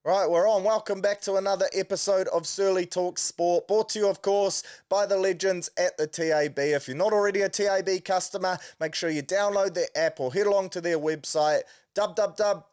Right, we're on. Welcome back to another episode of Surly Talk Sport, brought to you, of course, by the legends at the TAB. If you're not already a TAB customer, make sure you download their app or head along to their website, www.tab.co.nz.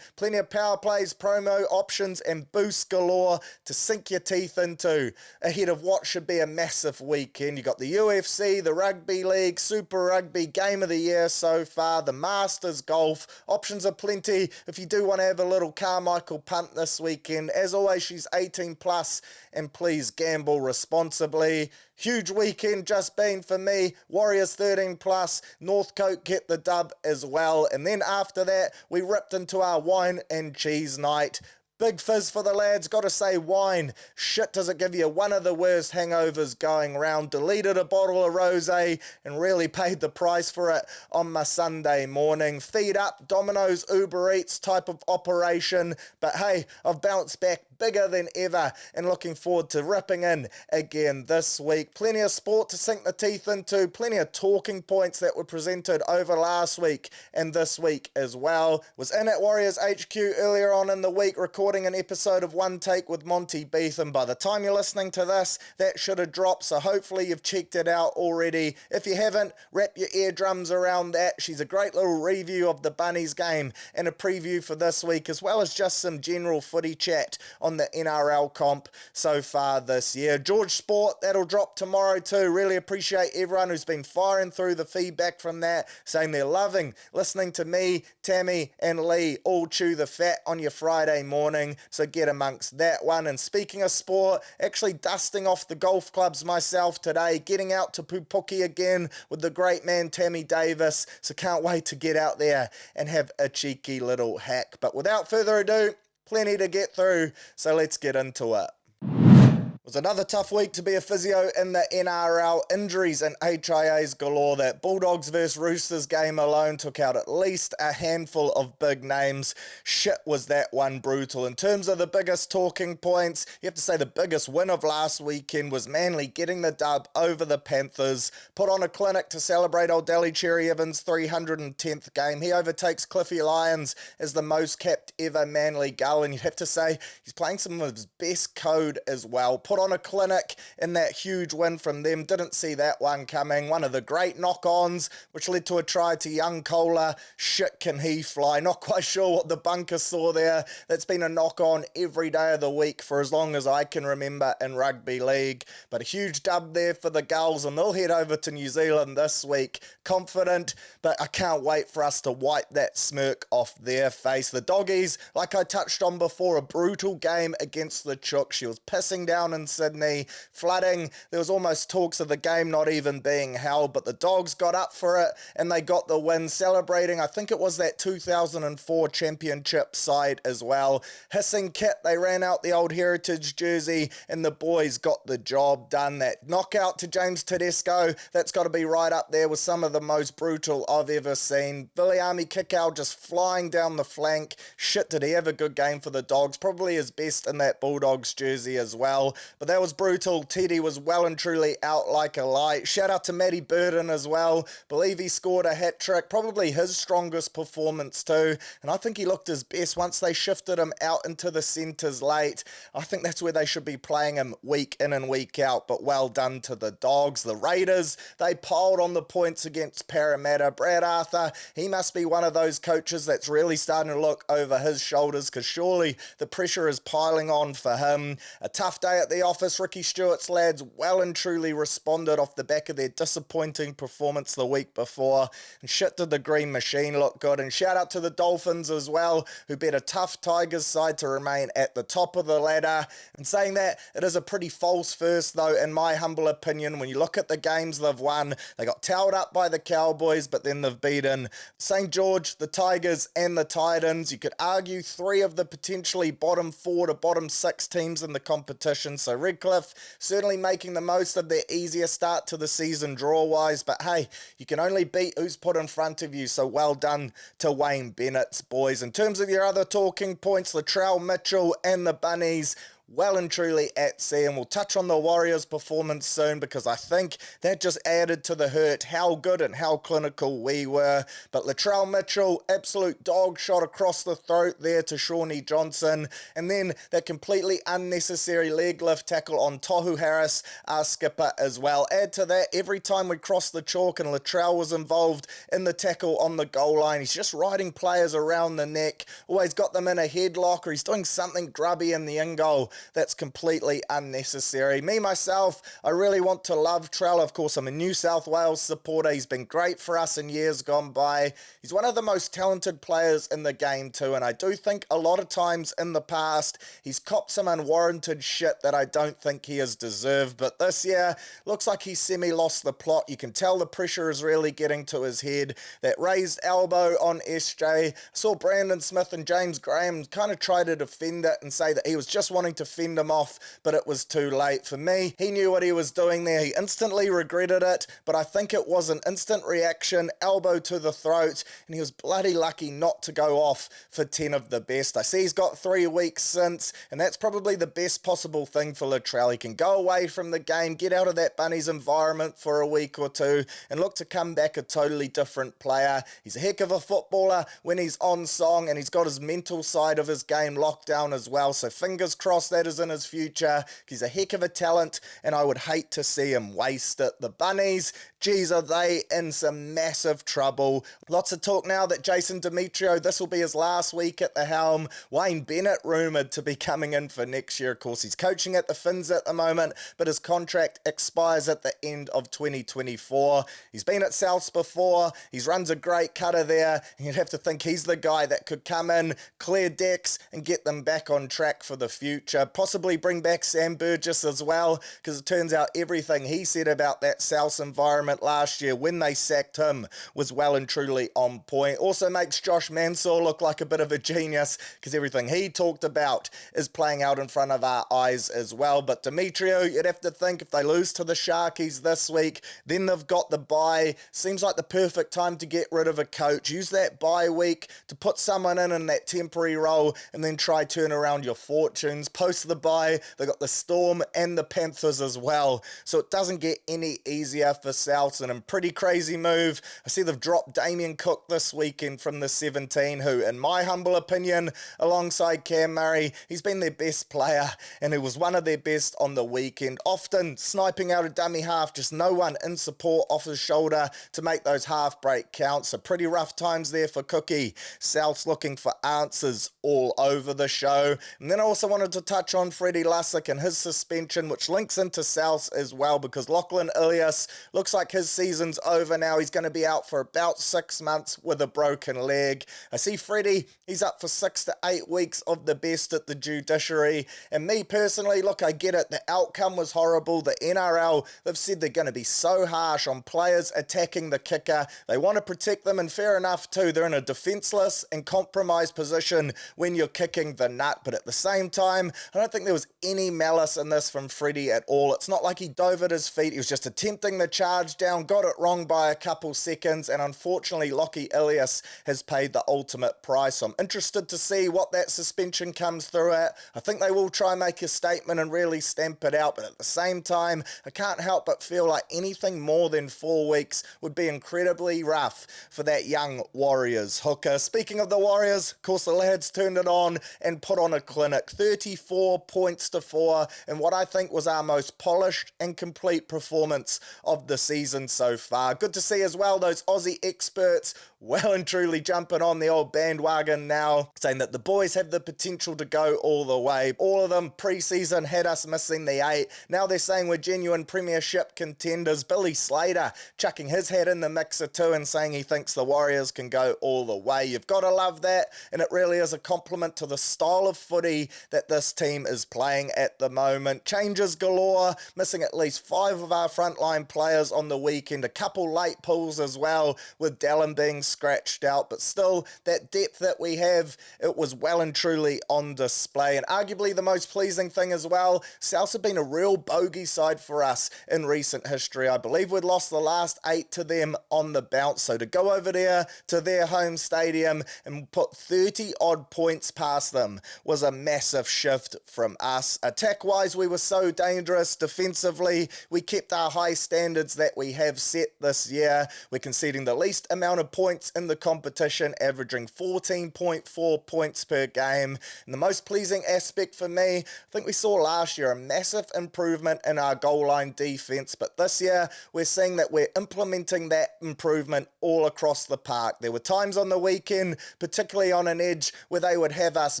Plenty of power plays, promo options, and boosts galore to sink your teeth into ahead of what should be a massive weekend. You got the UFC, the Rugby League, Super Rugby, Game of the Year so far, the Masters Golf. Options are plenty if you do want to have a little Carmichael punt this weekend. As always, she's 18 plus, and please gamble responsibly. Huge weekend just been for me. Warriors 13 plus, Northcote get the dub as well. And then after that, we ripped into our wine and cheese night. Big fizz for the lads, gotta say wine. Shit, does it give you one of the worst hangovers going round. Deleted a bottle of rosé and really paid the price for it on my Sunday morning. Feed up, Domino's, Uber Eats type of operation. But hey, I've bounced back bigger than ever and looking forward to ripping in again this week. Plenty of sport to sink the teeth into, plenty of talking points that were presented over last week and this week as well. Was in at Warriors HQ earlier on in the week recording an episode of One Take with Monty Beetham. By the time you're listening to this, that should have dropped, so hopefully you've checked it out already. If you haven't, wrap your eardrums around that. She's a great little review of the Bunnies game and a preview for this week, as well as just some general footy chat on the NRL comp so far this year. George Sport, that'll drop tomorrow too. Really appreciate everyone who's been firing through the feedback from that, saying they're loving listening to me, Tammy, and Lee all chew the fat on your Friday morning. So get amongst that one. And speaking of sport, actually dusting off the golf clubs myself today, getting out to Pupuki again with the great man Tammy Davis. So can't wait to get out there and have a cheeky little hack. But without further ado, plenty to get through, so let's get into it. It was another tough week to be a physio in the NRL. Injuries and HIAs galore. That Bulldogs vs Roosters game alone took out at least a handful of big names. Shit, was that one brutal. In terms of the biggest talking points, you have to say the biggest win of last weekend was Manly getting the dub over the Panthers. Put on a clinic to celebrate old Daly Cherry Evans' 310th game. He overtakes Cliffy Lyons as the most capped ever Manly gull, and you have to say he's playing some of his best code as well. Put on a clinic in that huge win from them. Didn't see that one coming. One of the great knock-ons, which led to a try to young Kohler. Shit, can he fly? Not quite sure what the bunker saw there. That's been a knock-on every day of the week for as long as I can remember in rugby league. But a huge dub there for the Gulls, and they'll head over to New Zealand this week. Confident, but I can't wait for us to wipe that smirk off their face. The Doggies, like I touched on before, a brutal game against the Chooks. She was pissing down in Sydney, flooding. There was almost talks of the game not even being held, but the Dogs got up for it and they got the win, celebrating, I think it was that 2004 championship side as well. Hissing kit, they ran out the old Heritage jersey and the boys got the job done. That knockout to James Tedesco, that's got to be right up there with some of the most brutal I've ever seen. Viliami Kikau just flying down the flank. Shit, did he have a good game for the Dogs? Probably his best in that Bulldogs jersey as well. But that was brutal. Teddy was well and truly out like a light. Shout out to Matty Burden as well. Believe he scored a hat-trick. Probably his strongest performance too. And I think he looked his best once they shifted him out into the centres late. I think that's where they should be playing him week in and week out. But well done to the Dogs. The Raiders, they piled on the points against Parramatta. Brad Arthur, he must be one of those coaches that's really starting to look over his shoulders, because surely the pressure is piling on for him. A tough day at the office. Ricky Stewart's lads well and truly responded off the back of their disappointing performance the week before. And shit, did the Green Machine look good. And shout out to the Dolphins as well, who bet a tough Tigers side to remain at the top of the ladder. And saying that, it is a pretty false first though, in my humble opinion. When you look at the games they've won, they got towed up by the Cowboys, but then they've beaten St. George, the Tigers, and the Titans. You could argue three of the potentially bottom 4 to bottom 6 teams in the competition. So Redcliffe certainly making the most of their easier start to the season draw-wise. But hey, you can only beat who's put in front of you. So well done to Wayne Bennett's boys. In terms of your other talking points, Latrell Mitchell and the Bunnies, well and truly at sea. And we'll touch on the Warriors' performance soon because I think that just added to the hurt how good and how clinical we were. But Latrell Mitchell, absolute dog shot across the throat there to Shawnee Johnson. And then that completely unnecessary leg lift tackle on Tohu Harris, our skipper, as well. Add to that, every time we crossed the chalk and Latrell was involved in the tackle on the goal line, he's just riding players around the neck, always got them in a headlock, or he's doing something grubby in the in goal that's completely unnecessary. Me, myself, I really want to love Trell. Of course, I'm a New South Wales supporter. He's been great for us in years gone by. He's one of the most talented players in the game too, and I do think a lot of times in the past he's copped some unwarranted shit that I don't think he has deserved, but this year looks like he's semi-lost the plot. You can tell the pressure is really getting to his head. That raised elbow on SJ, saw Brandon Smith and James Graham kind of try to defend it and say that he was just wanting to fend him off, but it was too late. For me, he knew what he was doing there. He instantly regretted it, but I think it was an instant reaction, elbow to the throat, and he was bloody lucky not to go off for 10 of the best. I see he's got 3 weeks since, and that's probably the best possible thing for Latrell. He can go away from the game, get out of that Bunnies environment for a week or two, and look to come back a totally different player. He's a heck of a footballer when he's on song, and he's got his mental side of his game locked down as well, so fingers crossed that is in his future. He's a heck of a talent, and I would hate to see him waste it. The Bunnies, geez, are they in some massive trouble. Lots of talk now that Jason Demetrio, this will be his last week at the helm. Wayne Bennett rumoured to be coming in for next year. Of course, he's coaching at the Finns at the moment, but his contract expires at the end of 2024. He's been at Souths before. He runs a great cutter there, and you'd have to think he's the guy that could come in, clear decks, and get them back on track for the future. Possibly bring back Sam Burgess as well, because it turns out everything he said about that Souths environment last year when they sacked him was well and truly on point. Also makes Josh Mansour look like a bit of a genius, because everything he talked about is playing out in front of our eyes as well. But Demetrio, you'd have to think if they lose to the Sharkies this week, then they've got the bye. Seems like the perfect time to get rid of a coach. Use that bye week to put someone in that temporary role, and then try turn around your fortunes. Post the bye, they got the Storm and the Panthers as well, so it doesn't get any easier for Souths. And a pretty crazy move, I see they've dropped Damien Cook this weekend from the 17, who, in my humble opinion, alongside Cam Murray, he's been their best player, and he was one of their best on the weekend, often sniping out a dummy half, just no one in support off his shoulder to make those half break count. So pretty rough times there for Cookie. South's looking for answers all over the show. And then I also wanted to touch on Freddie Lussick and his suspension, which links into Souths as well, because Lachlan Ilias looks like his season's over now. He's going to be out for about 6 months with a broken leg. I see Freddie, he's up for 6 to 8 weeks of the best at the judiciary. And me personally, look, I get it. The outcome was horrible. The NRL, they've said they're going to be so harsh on players attacking the kicker. They want to protect them, and fair enough too. They're in a defenceless and compromised position when you're kicking the nut. But at the same time, I don't think there was any malice in this from Freddie at all. It's not like he dove at his feet. He was just attempting the charge down, got it wrong by a couple seconds, and unfortunately, Lockie Ilias has paid the ultimate price. I'm interested to see what that suspension comes through at. I think they will try and make a statement and really stamp it out, but at the same time, I can't help but feel like anything more than 4 weeks would be incredibly rough for that young Warriors hooker. Speaking of the Warriors, of course, the lads turned it on and put on a clinic. 34 points to 4 in what I think was our most polished and complete performance of the season so far. Good to see as well those Aussie experts well and truly jumping on the old bandwagon now, saying that the boys have the potential to go all the way. All of them pre-season had us missing the 8. Now they're saying we're genuine premiership contenders. Billy Slater chucking his head in the mixer too and saying he thinks the Warriors can go all the way. You've got to love that, and it really is a compliment to the style of footy that this team is playing at the moment. Changes galore, missing at least 5 of our frontline players on the weekend. A couple late pulls as well, with Dallin being scratched out, but still, that depth that we have, it was well and truly on display. And arguably the most pleasing thing as well, Souths have been a real bogey side for us in recent history. I believe we'd lost the last 8 to them on the bounce, so to go over there to their home stadium and put 30 odd points past them was a massive shift from us. Attack-wise, we were so dangerous. Defensively, we kept our high standards that we have set this year. We're conceding the least amount of points in the competition, averaging 14.4 points per game. And the most pleasing aspect for me, I think we saw last year a massive improvement in our goal line defense, but this year we're seeing that we're implementing that improvement all across the park. There were times on the weekend, particularly on an edge, where they would have us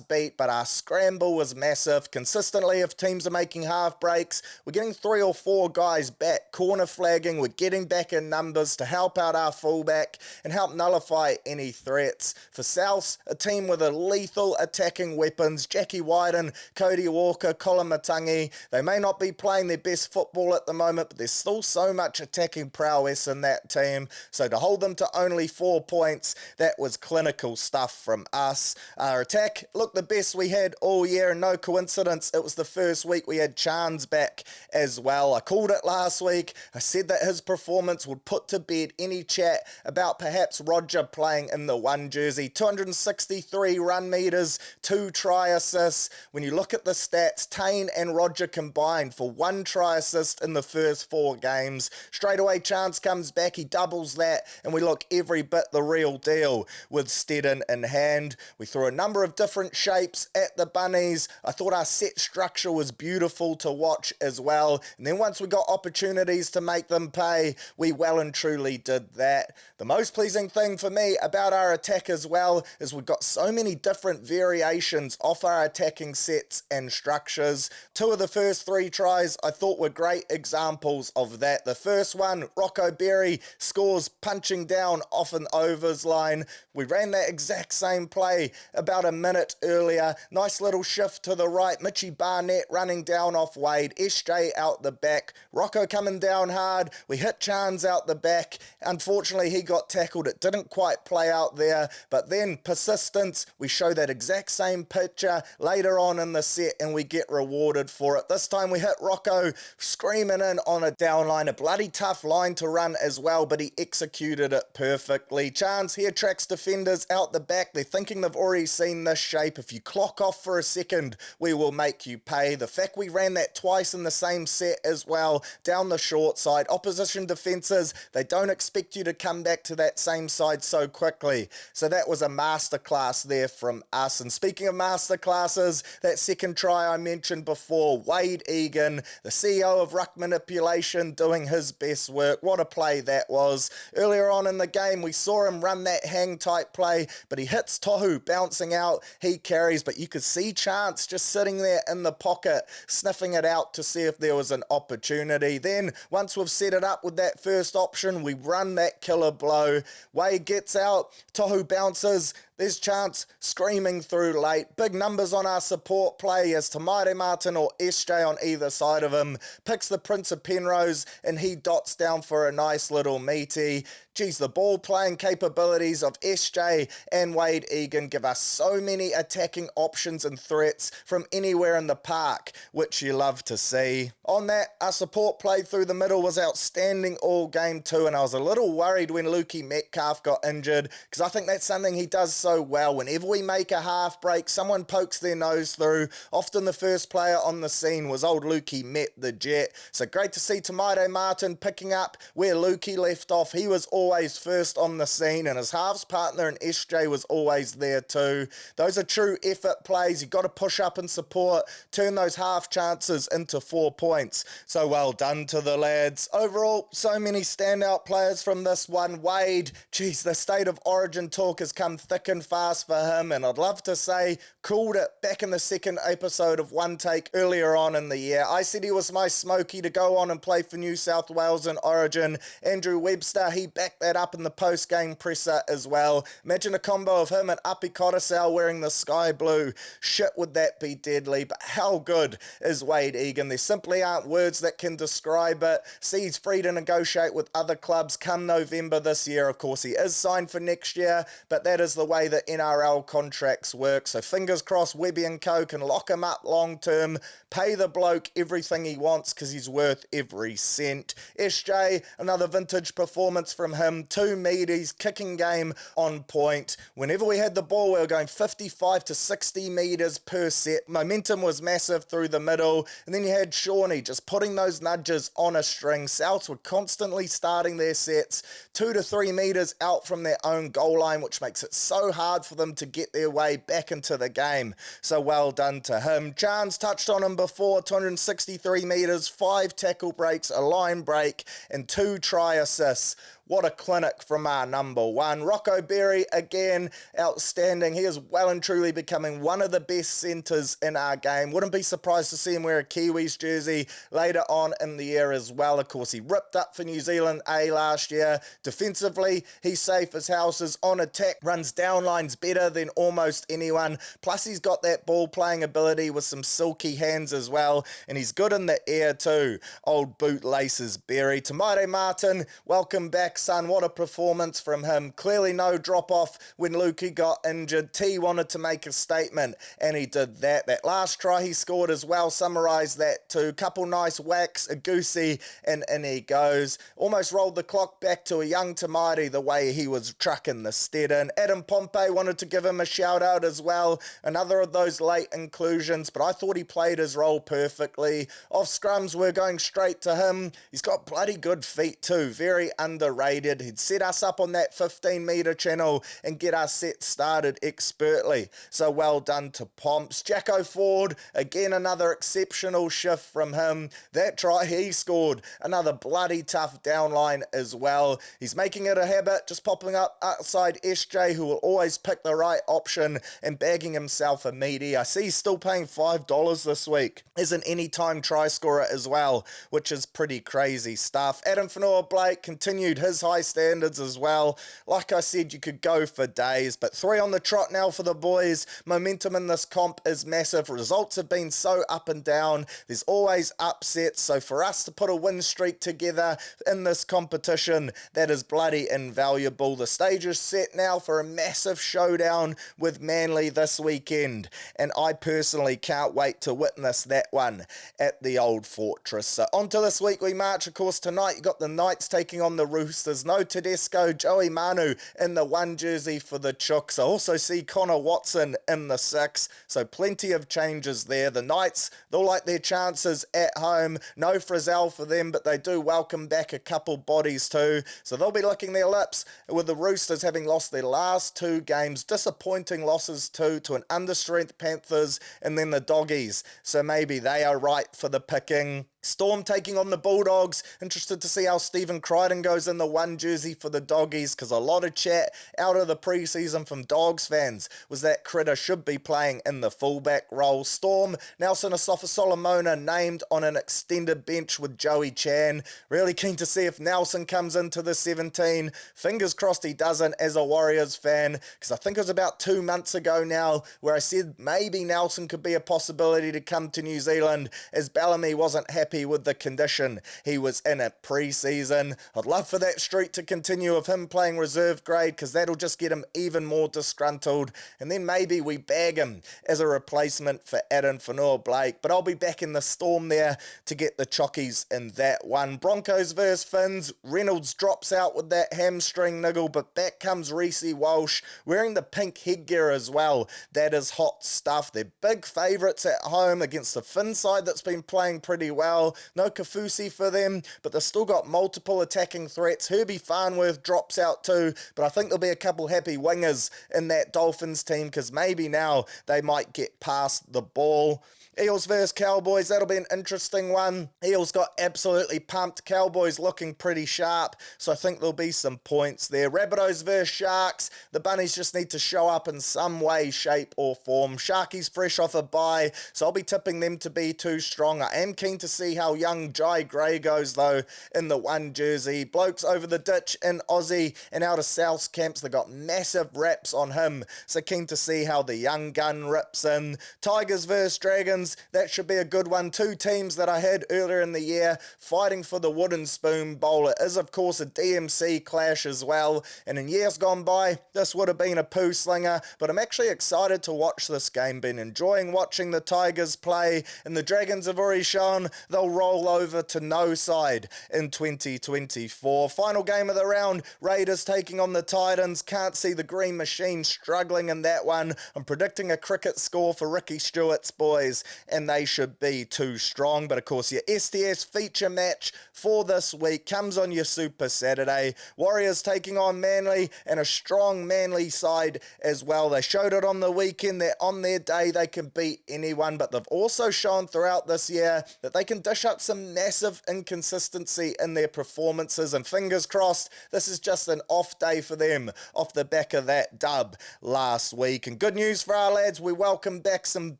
beat, but our scramble was massive. Consistently, if teams are making half breaks, we're getting 3 or 4 guys back, corner flagging, we're getting back in numbers to help out our fullback and help nullify any threats. For Souths, a team with a lethal attacking weapons, Jackie Wyden, Cody Walker, Colin Matangi, they may not be playing their best football at the moment, but there's still so much attacking prowess in that team, so to hold them to only 4 points, that was clinical stuff from us. Our attack looked the best we had all year, and no coincidence, it was the first week we had Chans back as well. I called it last week. I said that his performance would put to bed any chat about perhaps Roger playing in the 1 jersey. 263 run meters, 2 try assists. When you look at the stats, Tane and Roger combined for 1 try assist in the first 4 games. Straight away, Chance comes back, he doubles that, and we look every bit the real deal with Steddon in hand. We threw a number of different shapes at the Bunnies. I thought our set structure was beautiful to watch as well, and then once we got opportunities to make them pay, we well and truly did that. The most pleasing thing for me about our attack as well is we've got so many different variations off our attacking sets and structures. 2 of the first 3 tries I thought were great examples of that. The first one, Rocco Berry scores punching down off an overs line. We ran that exact same play about a minute earlier. Nice little shift to the right. Mitchie Barnett running down off Wade. SJ out the back. Rocco coming down hard. We hit Chans out the back. Unfortunately, he got tackled. It didn't quite play out there, but then persistence. We show that exact same picture later on in the set and we get rewarded for it. This time we hit Rocco screaming in on a down line. A bloody tough line to run as well, but he executed it perfectly. Chance here tracks defenders out the back. They're thinking they've already seen this shape. If you clock off for a second, we will make you pay. The fact we ran that twice in the same set as well, down the short side. Opposition defences, they don't expect you to come back to that same side so quickly. So that was a masterclass there from us. And speaking of masterclasses, that second try I mentioned before, Wade Egan, the CEO of Ruck Manipulation, doing his best work. What a play that was. Earlier on in the game, we saw him run that hang-type play, but he hits Tohu bouncing out. He carries, but you could see Chance just sitting there in the pocket, sniffing it out to see if there was an opportunity. Then, once we've set it up with that first option, we run that killer blow. Wade gets out, Tohu bounces, there's Chance screaming through late. Big numbers on our support play as Tamaire Martin or SJ on either side of him. Picks the Prince of Penrose and he dots down for a nice little meaty. Geez, the ball playing capabilities of SJ and Wade Egan give us so many attacking options and threats from anywhere in the park, which you love to see. On that, our support play through the middle was outstanding all game too, and I was a little worried when Lukey Metcalf got injured, because I think that's something he does so well. Whenever we make a half break, someone pokes their nose through. Often the first player on the scene was old Lukey Met the Jet. So great to see Tamaire Martin picking up where Lukey left off. He was always first on the scene, and his halves partner and SJ was always there too. Those are true effort plays. You've got to push up and support, turn those half chances into 4 points. So well done to the lads. Overall, so many standout players from this one. Wade, geez, the State of Origin talk has come thick and and fast for him, and I'd love to say called it back in the second episode of One Take earlier on in the year. I said he was my smoky to go on and play for New South Wales in Origin. Andrew Webster, he backed that up in the post-game presser as well. Imagine a combo of him and Api Kotesau wearing the sky blue. Shit, would that be deadly, but how good is Wade Egan? There simply aren't words that can describe it. See, he's free to negotiate with other clubs come November this year. Of course, he is signed for next year, but that is the way that NRL contracts work. So fingers crossed Webby and Co can lock him up long term, pay the bloke everything he wants because he's worth every cent. SJ, another vintage performance from him. 2 meaties, kicking game on point. Whenever we had the ball, we were going 55 to 60 metres per set. Momentum was massive through the middle. And then you had Shawnee just putting those nudges on a string. Souths were constantly starting their sets 2 to 3 metres out from their own goal line, which makes it so hard for them to get their way back into the game. So well done to him. Chance touched on him before, 263 metres, 5 tackle breaks, a line break, and 2 try assists. What a clinic from our number one. Rocco Berry, again, outstanding. He is well and truly becoming one of the best centres in our game. Wouldn't be surprised to see him wear a Kiwis jersey later on in the year as well. Of course, he ripped up for New Zealand A last year. Defensively, he's safe as houses. On attack, runs down lines better than almost anyone. Plus, he's got that ball playing ability with some silky hands as well. And he's good in the air too. Old bootlaces Berry. Tamaire Martin, welcome back, son. What a performance from him. Clearly no drop off when Lukey got injured. T wanted to make a statement and he did that. That last try he scored as well, summarised that too. Couple nice whacks, a goosey, and in he goes. Almost rolled the clock back to a young Tamaire the way he was trucking the stead in. Adam Pompey wanted to give him a shout out as well. Another of those late inclusions, but I thought he played his role perfectly. Off scrums, we're going straight to him. He's got bloody good feet too. Very underrated. He'd set us up on that 15-metre channel and get our set started expertly. So well done to Pomps. Jacko Ford, again another exceptional shift from him. That try he scored, another bloody tough downline as well. He's making it a habit, just popping up outside SJ, who will always pick the right option and bagging himself a meaty. I see he's still paying $5 this week as an anytime try scorer as well, which is pretty crazy stuff. Adam Fanua-Blake continued his high standards as well. Like I said, you could go for days, but 3 on the trot now for the boys. Momentum in this comp is massive. Results have been so up and down. There's always upsets, so for us to put a win streak together in this competition, that is bloody invaluable. The stage is set now for a massive showdown with Manly this weekend, and I personally can't wait to witness that one at the Old Fortress. So on to this week we march. Of course, tonight you got the Knights taking on the Roosters. No Tedesco, Joey Manu in the 1 jersey for the Chooks. I also see Connor Watson in the 6, so plenty of changes there. The Knights, they'll like their chances at home. No Frizzell for them, but they do welcome back a couple bodies too, so they'll be licking their lips with the Roosters having lost their last 2 games. Disappointing losses too, to an understrength Panthers and then the Doggies, so maybe they are right for the picking. Storm taking on the Bulldogs. Interested to see how Stephen Crichton goes in the 1 jersey for the Doggies, because a lot of chat out of the preseason from Dogs fans was that Critter should be playing in the fullback role. Storm, Nelson Asafa-Solomona named on an extended bench with Joey Chan. Really keen to see if Nelson comes into the 17. Fingers crossed he doesn't as a Warriors fan, because I think it was about 2 months ago now where I said maybe Nelson could be a possibility to come to New Zealand, as Bellamy wasn't happy with the condition he was in at pre-season. I'd love for that streak to continue of him playing reserve grade, because that'll just get him even more disgruntled, and then maybe we bag him as a replacement for Adam Fanua-Blake. But I'll be back in the Storm there to get the Chockies in that one. Broncos versus Finns. Reynolds drops out with that hamstring niggle, but back comes Reece Walsh wearing the pink headgear as well. That is hot stuff. They're big favourites at home against the Finn side that's been playing pretty well. well. No Kafusi for them, but they've still got multiple attacking threats. Herbie Farnworth drops out too, but I think there'll be a couple happy wingers in that Dolphins team because maybe now they might get past the ball. Eels versus Cowboys, that'll be an interesting one. Eels got absolutely pumped. Cowboys looking pretty sharp, so I think there'll be some points there. Rabbitohs versus Sharks, the Bunnies just need to show up in some way, shape or form. Sharkies fresh off a bye, so I'll be tipping them to be too strong. I am keen to see how young Jai Gray goes though in the one jersey. Blokes over the ditch in Aussie and out of South's camps, they got massive raps on him, so keen to see how the young gun rips in. Tigers versus Dragons, that should be a good one. Two teams that I had earlier in the year fighting for the wooden spoon bowl. It is, of course, a DMC clash as well, and in years gone by, this would have been a poo slinger, but I'm actually excited to watch this game. Been enjoying watching the Tigers play, and the Dragons have already shown they'll roll over to no side in 2024. Final game of the round, Raiders taking on the Titans. Can't see the Green Machine struggling in that one. I'm predicting a cricket score for Ricky Stewart's boys, and they should be too strong. But of course, your STS feature match for this week comes on your Super Saturday. Warriors taking on Manly, and a strong Manly side as well. They showed it on the weekend that on their day they can beat anyone, but they've also shown throughout this year that they can dish up some massive inconsistency in their performances, and fingers crossed this is just an off day for them off the back of that dub last week. And good news for our lads, we welcome back some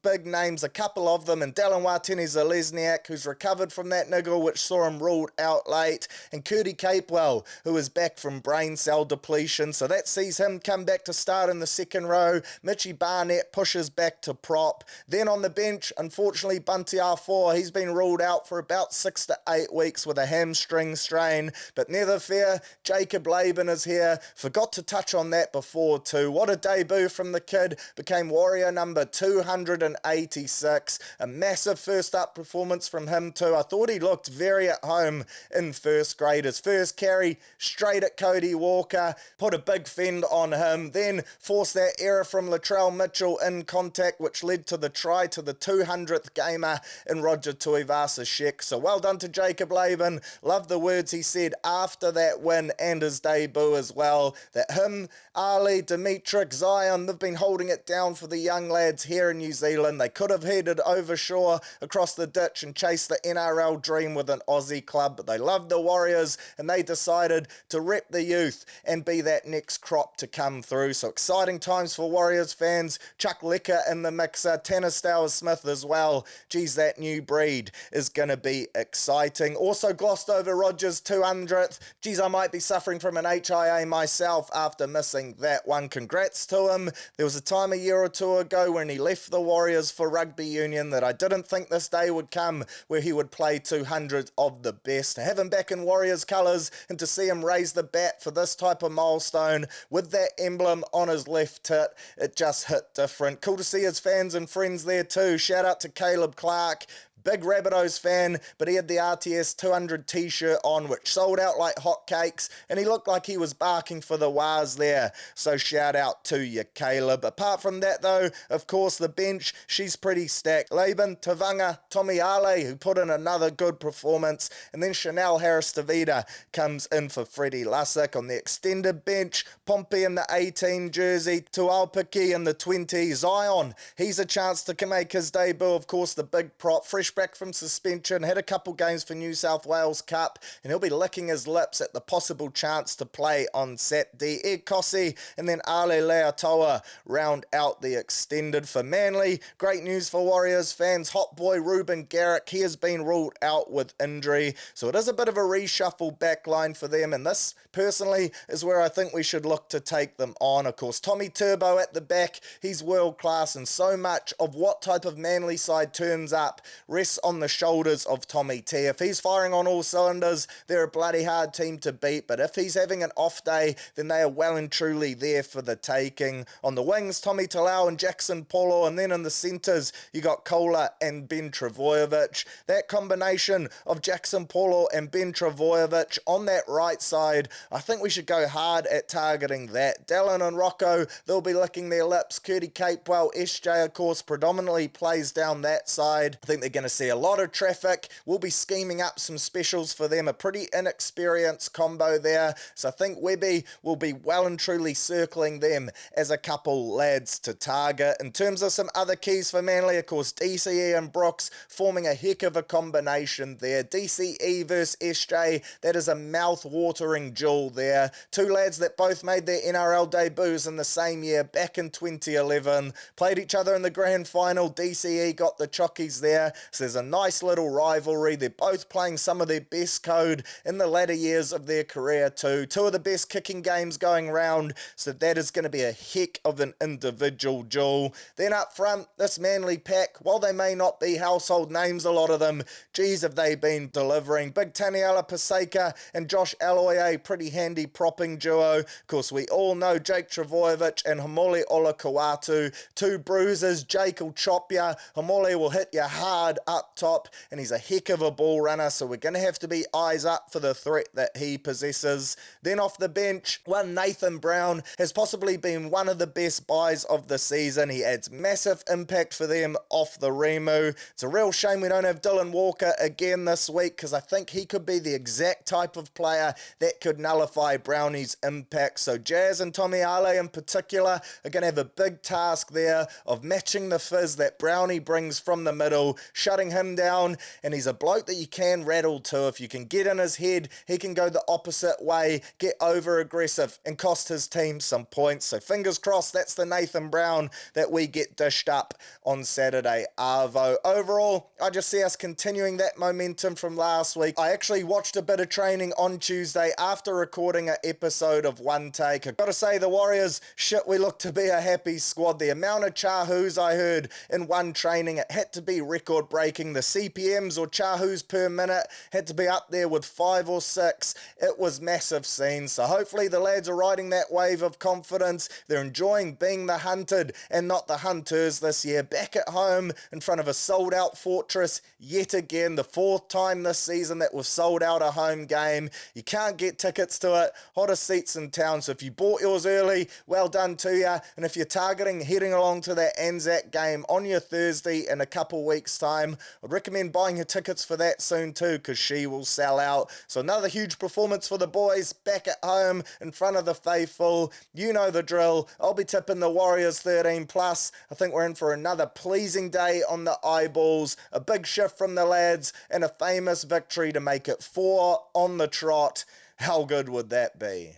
big names, a couple of them, and Dallin Watene-Zalesniak, who's recovered from that niggle which saw him ruled out late, and Curdy Capewell, who is back from brain cell depletion, so that sees him come back to start in the second row. Mitchy Barnett pushes back to prop. Then on the bench, unfortunately, Bunty R4, he's been ruled out for about 6 to 8 weeks with a hamstring strain, but never fear, Jacob Laban is here. Forgot to touch on that before too. What a debut from the kid, became Warrior number 286. A massive first up performance from him too. I thought he looked very at home in first grade. His first carry straight at Cody Walker, put a big fend on him, then forced that error from Latrell Mitchell in contact, which led to the try to the 200th gamer in Roger Tuivasa-Sheck. So well done to Jacob Laban. Love the words he said after that win and his debut as well, that him, Ali, Dimitrik, Zion, they've been holding it down for the young lads here in New Zealand. They could have headed over shore across the ditch and chased the NRL dream with an Aussie club, but they loved the Warriors and they decided to rep the youth and be that next crop to come through. So exciting times for Warriors fans. Chuck Lecker in the mixer, Tanner Stowers-Smith as well. Geez, that new breed is going to be exciting. Also glossed over Rogers 200th. Geez, I might be suffering from an HIA myself after missing that one. Congrats to him. There was a time a year or two ago when he left the Warriors for rugby union that I didn't think this day would come where he would play 200 of the best. To have him back in Warriors colours and to see him raise the bat for this type of milestone with that emblem on his left tit, it just hit different. Cool to see his fans and friends there too. Shout out to Caleb Clark. Big Rabbitohs fan, but he had the RTS 200 t-shirt on, which sold out like hotcakes, and he looked like he was barking for the Wars there. So shout out to you, Caleb. Apart from that though, of course, the bench, she's pretty stacked. Laban, Tavanga, Tommy Ale, who put in another good performance, and then Chanel Harris-Tavita comes in for Freddie Lussick. On the extended bench, Pompey in the 18 jersey, Tuaupiki in the 20, Zion, he's a chance to make his debut, of course, the big prop, fresh back from suspension, had a couple games for New South Wales Cup, and he'll be licking his lips at the possible chance to play on Saturday. Ed Kossi and then Ale Leatoa round out the extended for Manly. Great news for Warriors fans. Hot boy Ruben Garrick, he has been ruled out with injury, so it is a bit of a reshuffle backline for them, and this personally is where I think we should look to take them on. Of course, Tommy Turbo at the back, he's world class, and so much of what type of Manly side turns up rests on the shoulders of Tommy T. If he's firing on all cylinders, they're a bloody hard team to beat, but if he's having an off day, then they are well and truly there for the taking. On the wings, Tommy Talau and Jackson Polo, and then in the centres, you got Kola and Ben Travojevic. That combination of Jackson Polo and Ben Travojevic on that right side, I think we should go hard at targeting that. Dallin and Rocco, they'll be licking their lips. Curdy Capewell, SJ, of course, predominantly plays down that side. I think they're going to see a lot of traffic. We'll be scheming up some specials for them, a pretty inexperienced combo there. So I think Webby will be well and truly circling them as a couple lads to target. In terms of some other keys for Manly, of course, DCE and Brooks forming a heck of a combination there. DCE versus SJ, that is a mouth-watering duel there. Two lads that both made their NRL debuts in the same year, back in 2011. Played each other in the grand final. DCE got the chockies there, so there's a nice little rivalry. They're both playing some of their best code in the latter years of their career too. Two of the best kicking games going round, so that is going to be a heck of an individual duel. Then up front, this Manly pack, while they may not be household names, a lot of them, geez, have they been delivering. Big Taniela Paseka and Josh Aloiai, pretty handy propping duo. Of course, we all know Jake Travojevic and Hamole Olakauatu, two bruisers. Jake will chop ya, Hamole will hit you hard up top, and he's a heck of a ball runner, so we're going to have to be eyes up for the threat that he possesses. Then off the bench, one Nathan Brown has possibly been one of the best buys of the season. He adds massive impact for them off the Remu. It's a real shame we don't have Dylan Walker again this week, because I think he could be the exact type of player that could nullify Brownie's impact. So Jazz and Tommy Ale in particular are going to have a big task there of matching the fizz that Brownie brings from the middle, shutting him down, and he's a bloke that you can rattle too. If you can get in his head, he can go the opposite way, get over aggressive and cost his team some points. So fingers crossed that's the Nathan Brown that we get dished up on Saturday arvo. Overall, I just see us continuing that momentum from last week. I actually watched a bit of training on Tuesday after recording an episode of One Take. I've got to say, the Warriors, shit, we look to be a happy squad. The amount of chahoos I heard in one training, it had to be record breaking. The CPMs or chahoos per minute had to be up there with 5 or 6. It was massive scenes. So hopefully the lads are riding that wave of confidence. They're enjoying being the hunted and not the hunters this year. Back at home in front of a sold out Fortress yet again. The 4th time this season that we've sold out a home game. You can't get tickets to it. Hottest seats in town. So if you bought yours early, well done to you. And if you're targeting heading along to that Anzac game on your Thursday in a couple weeks time, I'd recommend buying your tickets for that soon too, because she will sell out. So another huge performance for the boys back at home in front of the faithful. You know the drill. I'll be tipping the Warriors 13 plus. I think we're in for another pleasing day on the eyeballs, a big shift from the lads, and a famous victory to make it 4 on the trot. How good would that be?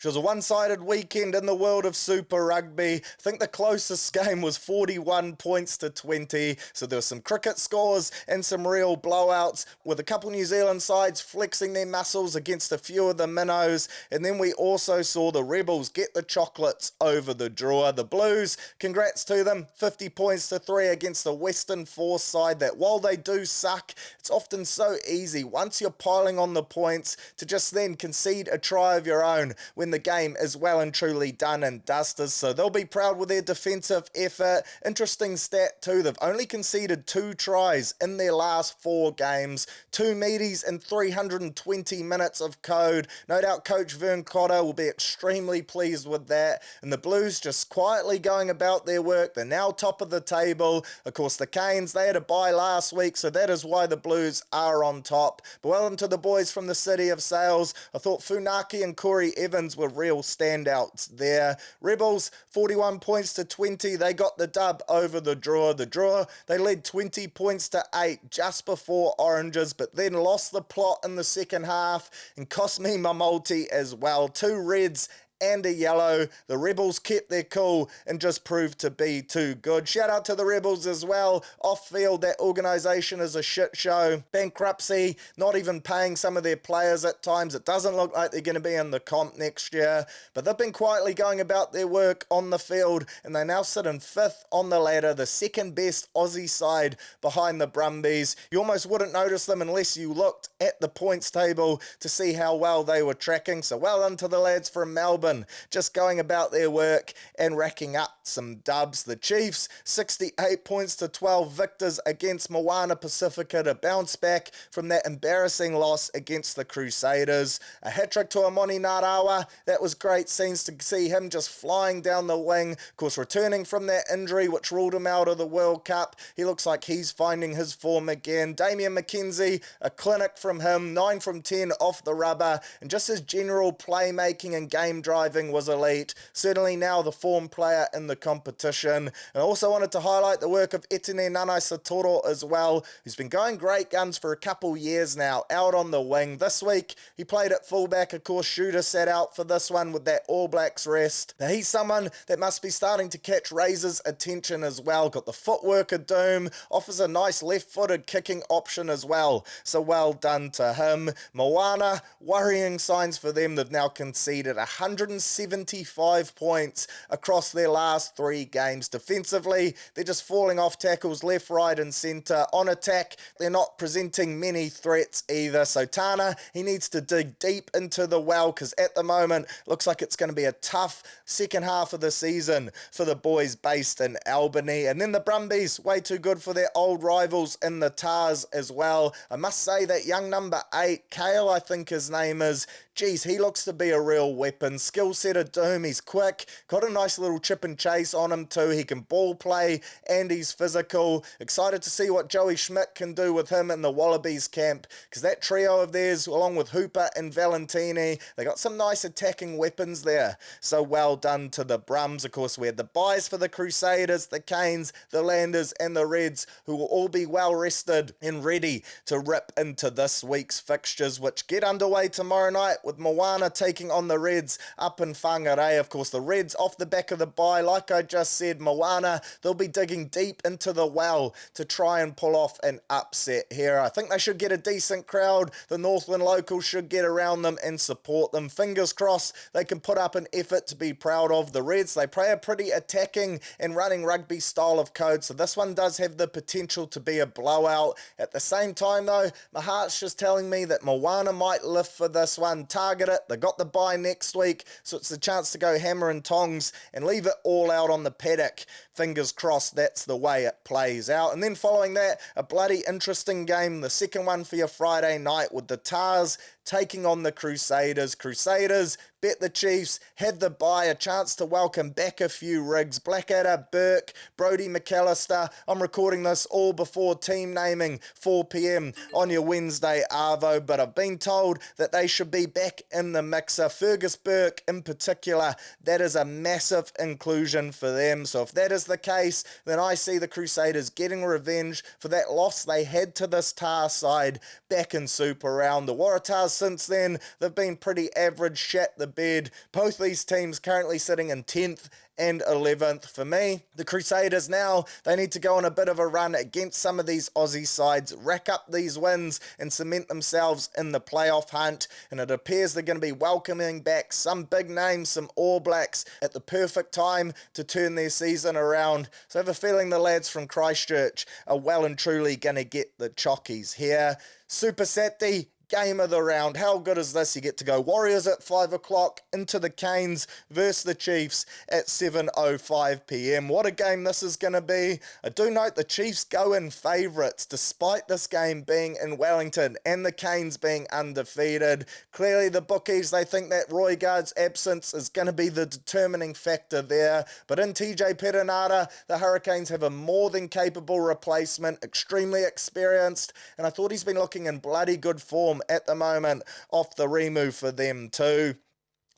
It was a one-sided weekend in the world of Super Rugby. I think the closest game was 41 points to 20. So there were some cricket scores and some real blowouts, with a couple New Zealand sides flexing their muscles against a few of the minnows. And then we also saw the Rebels get the chocolates over the drawer. The Blues, congrats to them, 50 points to 3 against the Western Force side that, while they do suck, it's often so easy once you're piling on the points to just then concede a try of your own when the game is well and truly done and dusted. So they'll be proud with their defensive effort. Interesting stat too, they've only conceded 2 tries in their last 4 games, 2 meaties and 320 minutes of code. No doubt Coach Vern Cotter will be extremely pleased with that. And the Blues just quietly going about their work. They're now top of the table. Of course, the Canes, they had a bye last week, so that is why the Blues are on top. But well done to the boys from the City of Sails. I thought Funaki and Corey Evans were real standouts there. Rebels, 41 points to 20. They got the dub over the draw. The draw, they led 20 points to 8 just before Oranges, but then lost the plot in the second half and cost me my multi as well. 2 reds and a yellow. The Rebels kept their cool and just proved to be too good. Shout out to the Rebels as well. Off field, that organisation is a shit show. Bankruptcy, not even paying some of their players at times. It doesn't look like they're going to be in the comp next year, but they've been quietly going about their work on the field, and they now sit in 5th on the ladder, the second best Aussie side behind the Brumbies. You almost wouldn't notice them unless you looked at the points table to see how well they were tracking. So well done to the lads from Melbourne. 11, just going about their work and racking up some dubs. The Chiefs, 68 points to 12 victors against Moana Pacifica to bounce back from that embarrassing loss against the Crusaders. A hat-trick to Amoni Narawa. That was great scenes to see him just flying down the wing. Of course, returning from that injury which ruled him out of the World Cup. He looks like he's finding his form again. Damian McKenzie, a clinic from him, 9 from 10 off the rubber, and just his general playmaking and game driving was elite. Certainly now the form player in the competition. And I also wanted to highlight the work of Etene Nanai Satoro as well, who's been going great guns for a couple years now, out on the wing. This week, he played at fullback. Of course, Shooter sat out for this one with that All Blacks rest. Now, he's someone that must be starting to catch Razor's attention as well. Got the footwork of doom, offers a nice left-footed kicking option as well. So well done to him. Moana, worrying signs for them. They've now conceded 175 points across their last 3 games. Defensively, they're just falling off tackles left, right and centre. On attack, they're not presenting many threats either. So Tana, he needs to dig deep into the well, because at the moment, looks like it's going to be a tough second half of the season for the boys based in Albany. And then the Brumbies, way too good for their old rivals in the Tars as well. I must say that young number 8, Kale, I think his name is, geez, he looks to be a real weapon. Skill set of doom, he's quick, got a nice little chip and chase on him too. He can ball play and he's physical. Excited to see what Joey Schmidt can do with him in the Wallabies camp, because that trio of theirs, along with Hooper and Valentini, they got some nice attacking weapons there. So well done to the Brums. Of course, we had the buys for the Crusaders, the Canes, the Landers and the Reds, who will all be well rested and ready to rip into this week's fixtures, which get underway tomorrow night with Moana taking on the Reds up in Whangarei. Of course, the Reds off the back of the bye, like I just said. Moana, they'll be digging deep into the well to try and pull off an upset here. I think they should get a decent crowd. The Northland locals should get around them and support them. Fingers crossed they can put up an effort to be proud of. The Reds, they play a pretty attacking and running rugby style of code, so this one does have the potential to be a blowout. At the same time though, my heart's just telling me that Moana might lift for this one. Target it. They got the bye next week, so it's a chance to go hammer and tongs and leave it all out on the paddock. Fingers crossed that's the way it plays out. And then following that, a bloody interesting game, the second one for your Friday night, with the Tars taking on the Crusaders. Crusaders bet the Chiefs, had the bye, a chance to welcome back a few rigs. Blackadder, Burke, Brodie McAllister. I'm recording this all before team naming, 4 p.m. on your Wednesday arvo, but I've been told that they should be back in the mixer. Fergus Burke in particular, that is a massive inclusion for them. So if that is the case, then I see the Crusaders getting revenge for that loss they had to this Tar side back in Super Round. The Waratahs since then, they've been pretty average, shat the bed. Both these teams currently sitting in 10th and 11th. For me, the Crusaders now, they need to go on a bit of a run against some of these Aussie sides, rack up these wins and cement themselves in the playoff hunt. And it appears they're going to be welcoming back some big names, some All Blacks at the perfect time to turn their season around. So I have a feeling the lads from Christchurch are well and truly going to get the chockies here. Super Saturday, game of the round. How good is this? You get to go Warriors at 5 o'clock, into the Canes versus the Chiefs at 7:05 p.m. What a game this is going to be. I do note the Chiefs go in favourites despite this game being in Wellington and the Canes being undefeated. Clearly the bookies, they think that Roy Guard's absence is going to be the determining factor there. But in TJ Perenara, the Hurricanes have a more than capable replacement, extremely experienced, and I thought he's been looking in bloody good form at the moment off the remove for them too.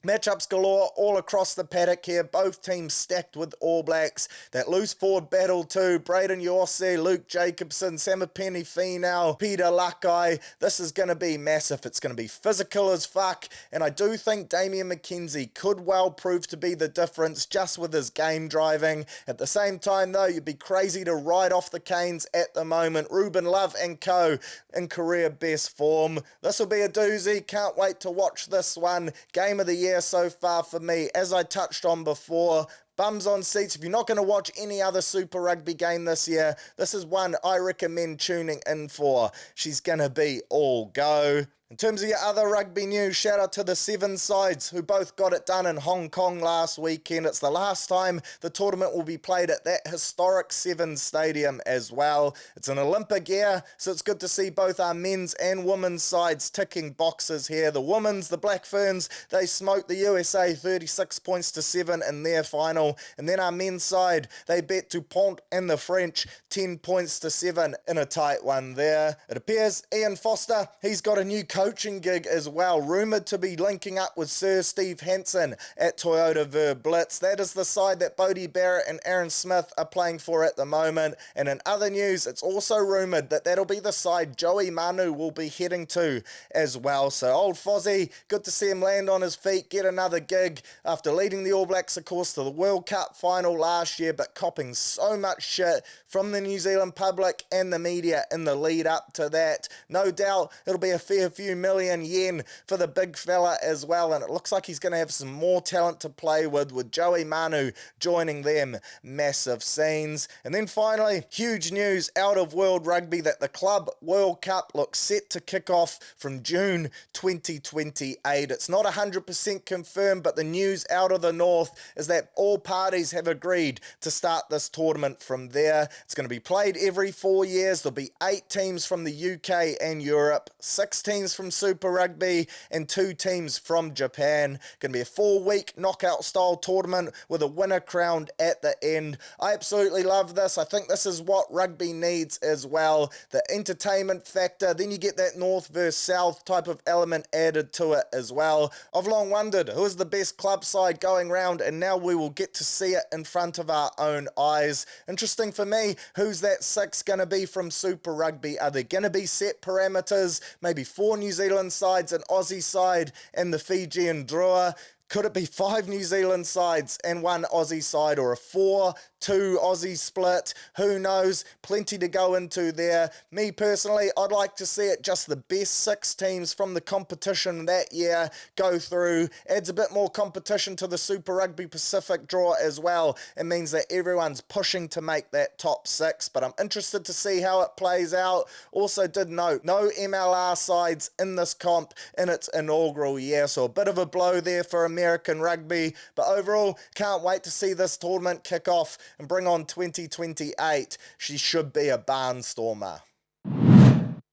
Matchups galore all across the paddock here. Both teams stacked with All Blacks. That loose forward battle too. Braden Yorse, Luke Jacobson, Samapeni Finau, Peter Lakai. This is going to be massive. It's going to be physical as fuck. And I do think Damian McKenzie could well prove to be the difference just with his game driving. At the same time though, you'd be crazy to write off the Canes at the moment. Ruben Love and co in career best form. This will be a doozy. Can't wait to watch this one. Game of the year so far for me. As I touched on before, bums on seats. If you're not going to watch any other Super Rugby game this year, this is one I recommend tuning in for. She's going to be all go. In terms of your other rugby news, shout out to the Seven sides who both got it done in Hong Kong last weekend. It's the last time the tournament will be played at that historic Seven stadium as well. It's an Olympic year, so it's good to see both our men's and women's sides ticking boxes here. The women's, the Black Ferns, they smoked the USA 36 points to 7 in their final. And then our men's side, they bet to Punting and the French 10 points to 7 in a tight one there. It appears Ian Foster, he's got a new coaching gig as well, rumoured to be linking up with Sir Steve Hansen at Toyota Verblitz. That is the side that Bodie Barrett and Aaron Smith are playing for at the moment. And in other news, it's also rumoured that that'll be the side Joey Manu will be heading to as well. So old Fozzie, good to see him land on his feet, get another gig after leading the All Blacks, of course, to the World Cup final last year, but copping so much shit from the New Zealand public and the media in the lead up to that. No doubt it'll be a fair few million yen for the big fella as well, and it looks like he's going to have some more talent to play with Joey Manu joining them. Massive scenes. And then finally, huge news out of World Rugby that the Club World Cup looks set to kick off from June 2028. It's not 100% confirmed, but the news out of the north is that all parties have agreed to start this tournament from there. It's going to be played every 4 years. There'll be 8 teams from the UK and Europe, 6 teams from Super Rugby, and 2 teams from Japan. Going to be a 4-week knockout style tournament with a winner crowned at the end. I absolutely love this. I think this is what rugby needs as well. The entertainment factor, then you get that north versus south type of element added to it as well. I've long wondered who is the best club side going round, and now we will get to see it in front of our own eyes. Interesting for me, who's that 6 going to be from Super Rugby? Are there going to be set parameters? Maybe 4 New Zealand sides, an Aussie side, and the Fijian drawer? Could it be 5 New Zealand sides and 1 Aussie side, or a 4-2 Aussie split? Who knows? Plenty to go into there. Me personally, I'd like to see it just the best 6 teams from the competition that year go through. Adds a bit more competition to the Super Rugby Pacific draw as well. It means that everyone's pushing to make that top 6, but I'm interested to see how it plays out. Also did note, no MLR sides in this comp in its inaugural year, so a bit of a blow there for American rugby, but overall, can't wait to see this tournament kick off and bring on 2028. She should be a barnstormer.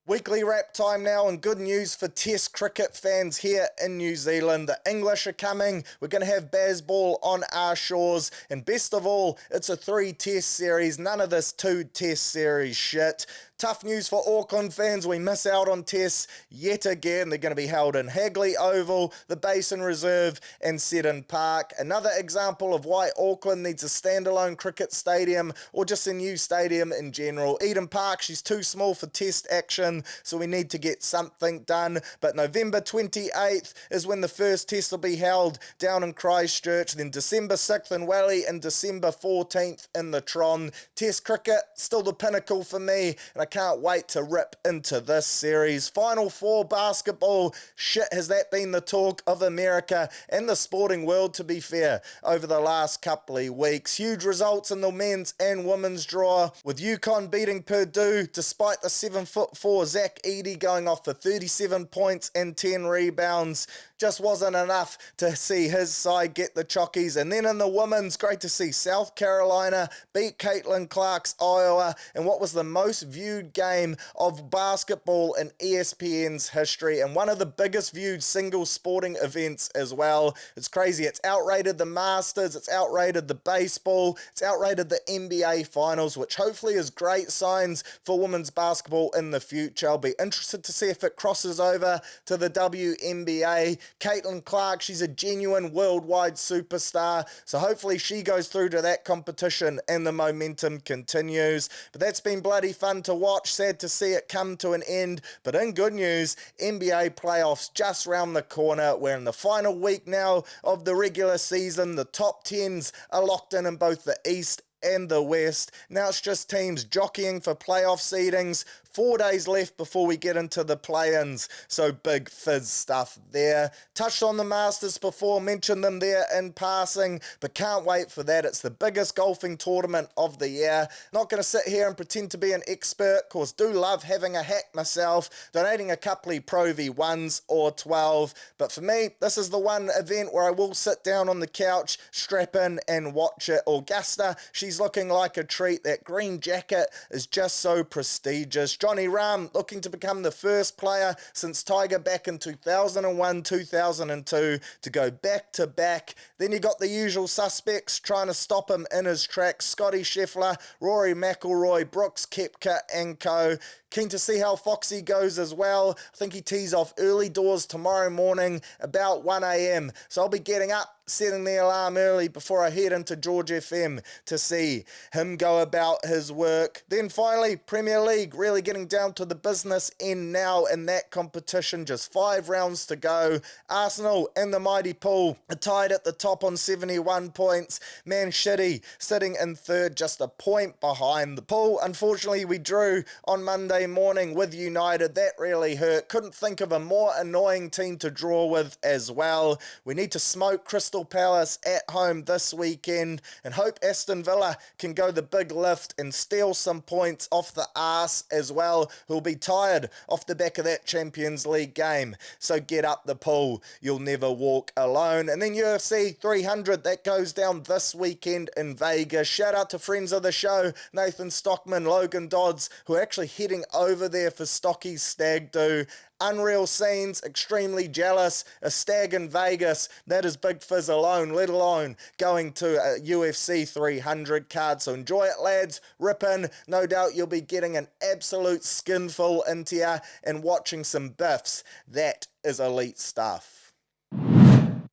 Weekly wrap time now, and good news for Test cricket fans here in New Zealand. The English are coming. We're going to have baseball on our shores, and best of all, it's a 3-test series. None of this 2-test series shit. Tough news for Auckland fans. We miss out on tests yet again. They're going to be held in Hagley Oval, the Basin Reserve, and Seddon Park. Another example of why Auckland needs a standalone cricket stadium or just a new stadium in general. Eden Park, she's too small for test action, so we need to get something done. But November 28th is when the first test will be held down in Christchurch. Then December 6th in Wally and December 14th in the Tron. Test cricket, still the pinnacle for me, and I can't wait to rip into this series. Final 4 basketball. Shit, has that been the talk of America and the sporting world, to be fair, over the last couple of weeks. Huge results in the men's and women's draw, with UConn beating Purdue despite the 7'4" Zach Edey going off for 37 points and 10 rebounds. Just wasn't enough to see his side get the chockies. And then in the women's, great to see South Carolina beat Caitlin Clark's Iowa in what was the most viewed game of basketball in ESPN's history, and one of the biggest viewed single sporting events as well. It's crazy. It's outrated the Masters, it's outrated the baseball, it's outrated the NBA Finals, which hopefully is great signs for women's basketball in the future. I'll be interested to see if it crosses over to the WNBA. Caitlin Clark, she's a genuine worldwide superstar, so hopefully she goes through to that competition and the momentum continues. But that's been bloody fun to watch. Sad to see it come to an end, but in good news, NBA playoffs just round the corner. We're in the final week now of the regular season. The top 10s are locked in both the East and the West. Now it's just teams jockeying for playoff seedings. 4 days left before we get into the play-ins, so big fizz stuff there. Touched on the Masters before, mentioned them there in passing, but can't wait for that. It's the biggest golfing tournament of the year. Not going to sit here and pretend to be an expert, cause do love having a hack myself, donating a couple of Pro V1s or 12, but for me, this is the one event where I will sit down on the couch, strap in and watch it. Augusta, she's looking like a treat. That green jacket is just so prestigious. Johnny Rahm looking to become the first player since Tiger back in 2001, 2002 to go back-to-back. Then you got the usual suspects trying to stop him in his tracks. Scotty Scheffler, Rory McIlroy, Brooks Koepka and co. Keen to see how Foxy goes as well. I think he tees off early doors tomorrow morning about 1 a.m. So I'll be getting up, setting the alarm early before I head into George FM to see him go about his work. Then finally, Premier League, really getting down to the business end now in that competition. Just 5 rounds to go. Arsenal and the mighty Pool are tied at the top on 71 points. Man City sitting in third, just a point behind the Pool. Unfortunately, we drew on Monday morning with United. That really hurt. Couldn't think of a more annoying team to draw with as well. We need to smoke Crystal Palace at home this weekend and hope Aston Villa can go the big lift and steal some points off the arse as well, who'll be tired off the back of that Champions League game. So get up the Pool. You'll never walk alone. And then UFC 300, that goes down this weekend in Vegas. Shout out to friends of the show, Nathan Stockman, Logan Dodds, who are actually heading over there for Stocky's stag do. Unreal scenes, extremely jealous. A stag in Vegas, that is big fizz alone, let alone going to a UFC 300 card. So enjoy it, lads. Rip in. No doubt you'll be getting an absolute skinful into you and watching some biffs. That is elite stuff.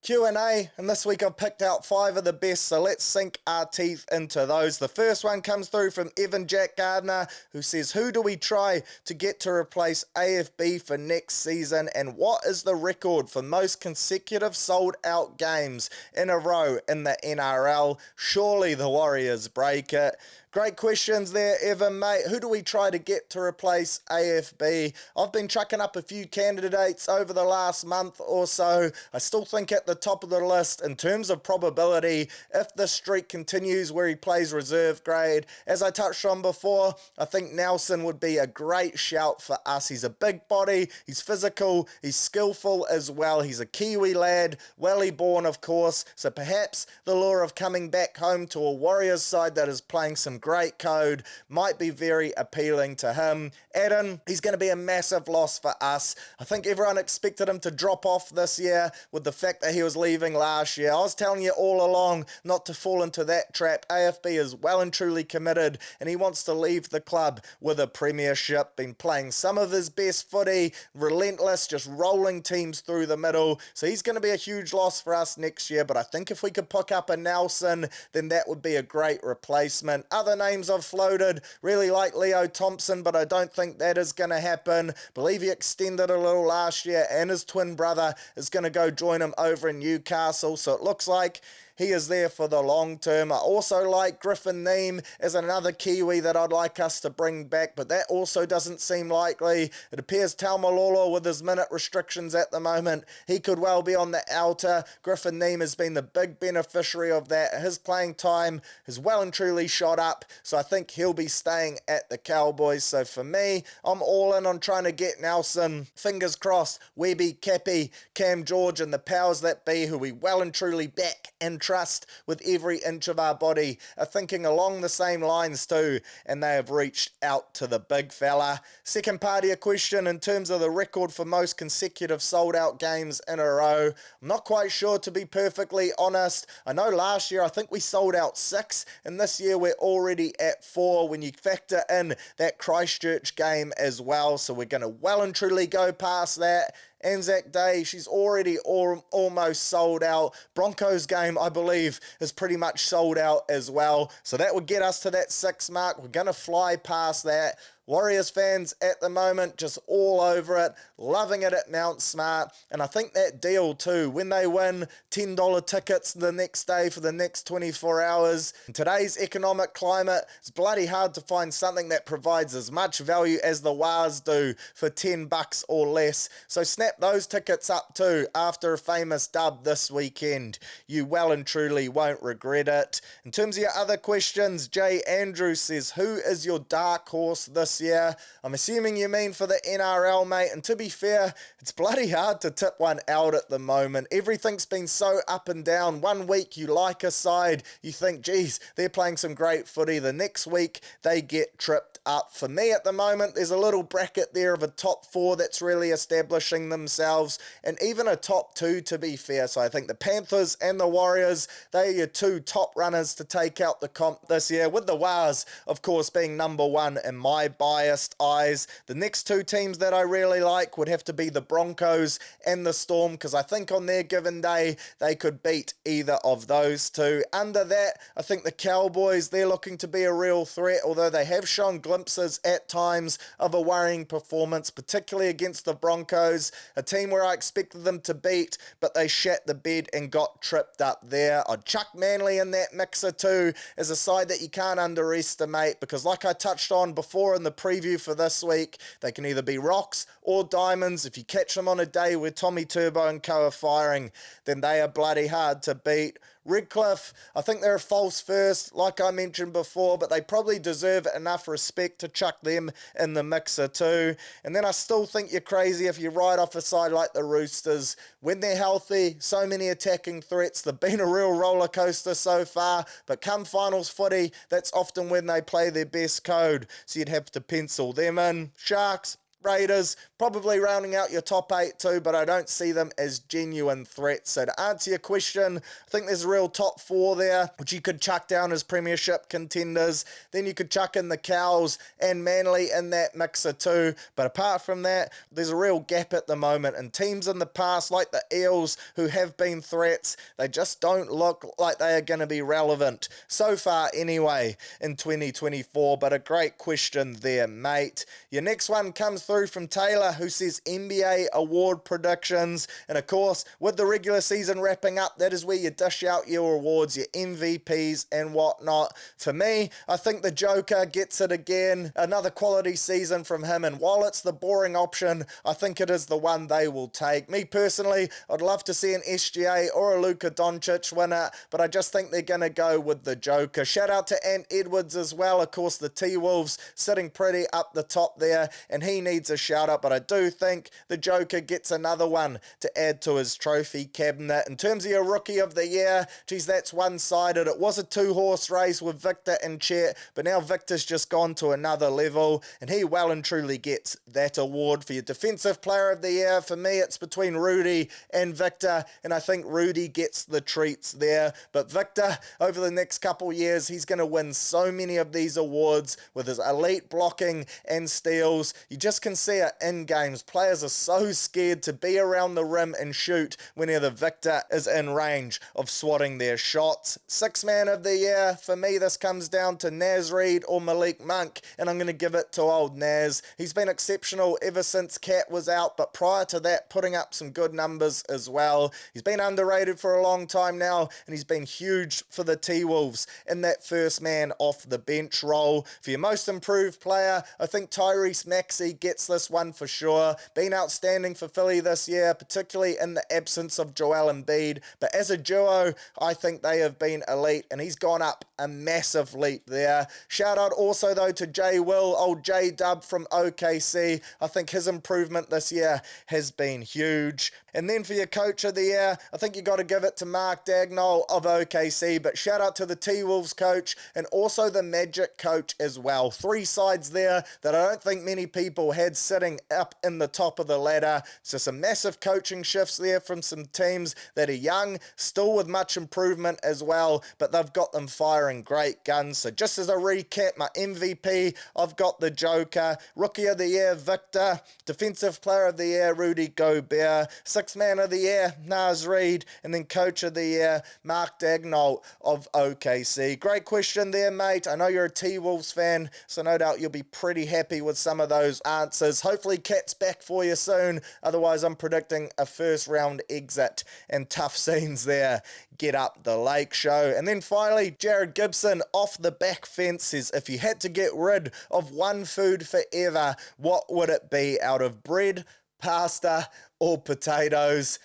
Q&A, and this week I've picked out 5 of the best, so let's sink our teeth into those. The first one comes through from Evan Jack Gardner, who says, who do we try to get to replace AFB for next season, and what is the record for most consecutive sold-out games in a row in the NRL? Surely the Warriors break it. Great questions there, Evan, mate. Who do we try to get to replace AFB? I've been chucking up a few candidates over the last month or so. I still think at the top of the list in terms of probability, if this streak continues where he plays reserve grade, as I touched on before, I think Nelson would be a great shout for us. He's a big body, he's physical, he's skillful as well. He's a Kiwi lad, Welly born of course, so perhaps the lure of coming back home to a Warriors side that is playing some great code might be very appealing to him. Adam, he's going to be a massive loss for us. I think everyone expected him to drop off this year with the fact that he was leaving last year. I was telling you all along not to fall into that trap. AFB is well and truly committed and he wants to leave the club with a premiership. Been playing some of his best footy, relentless, just rolling teams through the middle. So he's going to be a huge loss for us next year, but I think if we could pick up a Nelson, then that would be a great replacement. Other names I've floated, really like Leo Thompson, but I don't think that is going to happen. Believe he extended a little last year and his twin brother is going to go join him over in Newcastle, so it looks like he is there for the long term. I also like Griffin Neame as another Kiwi that I'd like us to bring back, but that also doesn't seem likely. It appears Taumalolo, with his minute restrictions at the moment, he could well be on the outer. Griffin Neame has been the big beneficiary of that. His playing time has well and truly shot up, so I think he'll be staying at the Cowboys. So for me, I'm all in on trying to get Nelson. Fingers crossed, Webby, Cappy, Cam George and the powers that be, who we well and truly back and trust with every inch of our body, are thinking along the same lines too, and they have reached out to the big fella. Second part of your question, in terms of the record for most consecutive sold out games in a row, I'm not quite sure, to be perfectly honest. I know last year I think we sold out 6, and this year we're already at 4 when you factor in that Christchurch game as well, so we're going to well and truly go past that. Anzac Day, she's already almost sold out. Broncos game, I believe, is pretty much sold out as well. So that would get us to that 6 mark. We're going to fly past that. Warriors fans at the moment just all over it, loving it at Mount Smart, and I think that deal too, when they win $10 tickets the next day for the next 24 hours. In today's economic climate, it's bloody hard to find something that provides as much value as the Wars do for $10 or less. So snap those tickets up too after a famous dub this weekend. You well and truly won't regret it. In terms of your other questions, Jay Andrew says, who is your dark horse this year? I'm assuming you mean for the NRL, mate, and to be fair, it's bloody hard to tip one out at the moment. Everything's been so up and down. One week you like a side, you think, geez, they're playing some great footy. The next week they get tripped up. For me at the moment, there's a little bracket there of a top 4 that's really establishing themselves, and even a top 2 to be fair. So I think the Panthers and the Warriors, they are your 2 top runners to take out the comp this year, with the Wars, of course, being number 1 in my biased eyes. The next 2 teams that I really like would have to be the Broncos and the Storm, because I think on their given day, they could beat either of those 2. Under that, I think the Cowboys, they're looking to be a real threat, although they have shown glimpses at times of a worrying performance, particularly against the Broncos, a team where I expected them to beat, but they shat the bed and got tripped up there. I'd chuck Manly in that mixer too, as a side that you can't underestimate, because like I touched on before in the preview for this week, they can either be rocks or diamonds. If you catch them on a day where Tommy Turbo and co are firing, then they are bloody hard to beat. Redcliffe, I think they're a false first, like I mentioned before, but they probably deserve enough respect to chuck them in the mixer too. And then I still think you're crazy if you ride off a side like the Roosters. When they're healthy, so many attacking threats. They've been a real roller coaster so far, but come finals footy, that's often when they play their best code. So you'd have to pencil them in. Sharks, Raiders, probably rounding out your top 8 too, but I don't see them as genuine threats. So to answer your question, I think there's a real top 4 there, which you could chuck down as premiership contenders. Then you could chuck in the Cows and Manly in that mixer too. But apart from that, there's a real gap at the moment. And teams in the past, like the Eels, who have been threats, they just don't look like they are going to be relevant. So far anyway, in 2024. But a great question there, mate. Your next one comes through from Taylor, who says NBA award predictions. And of course, with the regular season wrapping up, that is where you dish out your awards, your MVPs and whatnot. For me, I think the Joker gets it again. Another quality season from him, and while it's the boring option, I think it is the one they will take. Me personally, I'd love to see an SGA or a Luka Doncic winner, but I just think they're going to go with the Joker. Shout out to Ant Edwards as well. Of course, the T-Wolves sitting pretty up the top there, and he needs a shout out, but I do think the Joker gets another one to add to his trophy cabinet. In terms of your rookie of the year, geez, that's one-sided. It was a 2-horse race with Victor and Chet, but now Victor's just gone to another level, and he well and truly gets that award. For your defensive player of the year, for me, it's between Rudy and Victor, and I think Rudy gets the treats there. But Victor, over the next couple years, he's going to win so many of these awards with his elite blocking and steals. You just can see it in games. Players are so scared to be around the rim and shoot whenever Victor is in range of swatting their shots. Sixth man of the year, for me, this comes down to Naz Reid or Malik Monk, and I'm going to give it to old Naz. He's been exceptional ever since Cat was out, but prior to that, putting up some good numbers as well. He's been underrated for a long time now, and he's been huge for the T-Wolves in that first man off the bench role. For your most improved player, I think Tyrese Maxey gets this one for sure. Been outstanding for Philly this year, particularly in the absence of Joel Embiid. But as a duo, I think they have been elite, and he's gone up a massive leap there. Shout out also, though, to Jay Will, old J-Dub from OKC. I think his improvement this year has been huge. And then for your coach of the year, I think you got to give it to Mark Dagnall of OKC, but shout out to the T-Wolves coach and also the Magic coach as well. 3 sides there that I don't think many people have lads sitting up in the top of the ladder. So some massive coaching shifts there from some teams that are young, still with much improvement as well, but they've got them firing great guns. So just as a recap, my MVP, I've got the Joker, Rookie of the Year, Victor, Defensive Player of the Year, Rudy Gobert, Sixth Man of the Year, Naz Reid, and then Coach of the Year, Mark Daigneault of OKC. Great question there, mate. I know you're a T-Wolves fan, so no doubt you'll be pretty happy with some of those answers. Hopefully Cat's back for you soon. Otherwise, I'm predicting a first round exit and tough scenes there. Get up the Lake Show. And then finally, Jared Gibson off the back fence says, if you had to get rid of one food forever, what would it be out of bread, pasta, or potatoes?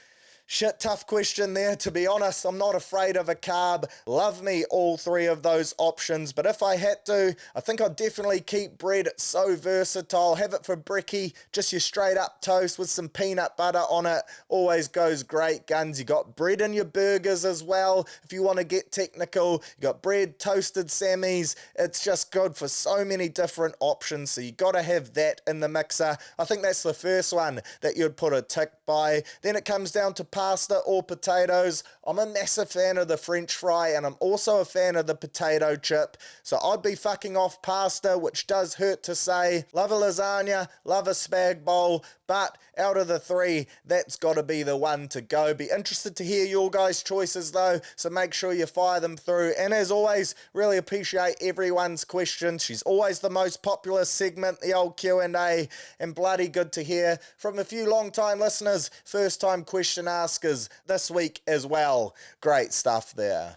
Shit, tough question there. To be honest, I'm not afraid of a carb. Love me all three of those options, but if I had to, I think I'd definitely keep bread. It's so versatile. Have it for brekkie, just your straight up toast with some peanut butter on it. Always goes great guns. You got bread in your burgers as well. If you want to get technical, you got bread, toasted Sammys. It's just good for so many different options, so you got to have that in the mixer. I think that's the first one that you'd put a tick by. Then it comes down to pasta or potatoes. I'm a massive fan of the French fry, and I'm also a fan of the potato chip. So I'd be fucking off pasta, which does hurt to say. Love a lasagna, love a spag bowl, but out of the three, that's got to be the one to go. Be interested to hear your guys' choices though, so make sure you fire them through. And as always, really appreciate everyone's questions. She's always the most popular segment, the old Q&A, and bloody good to hear from a few long-time listeners, first-time question askers this week as well. Great stuff there.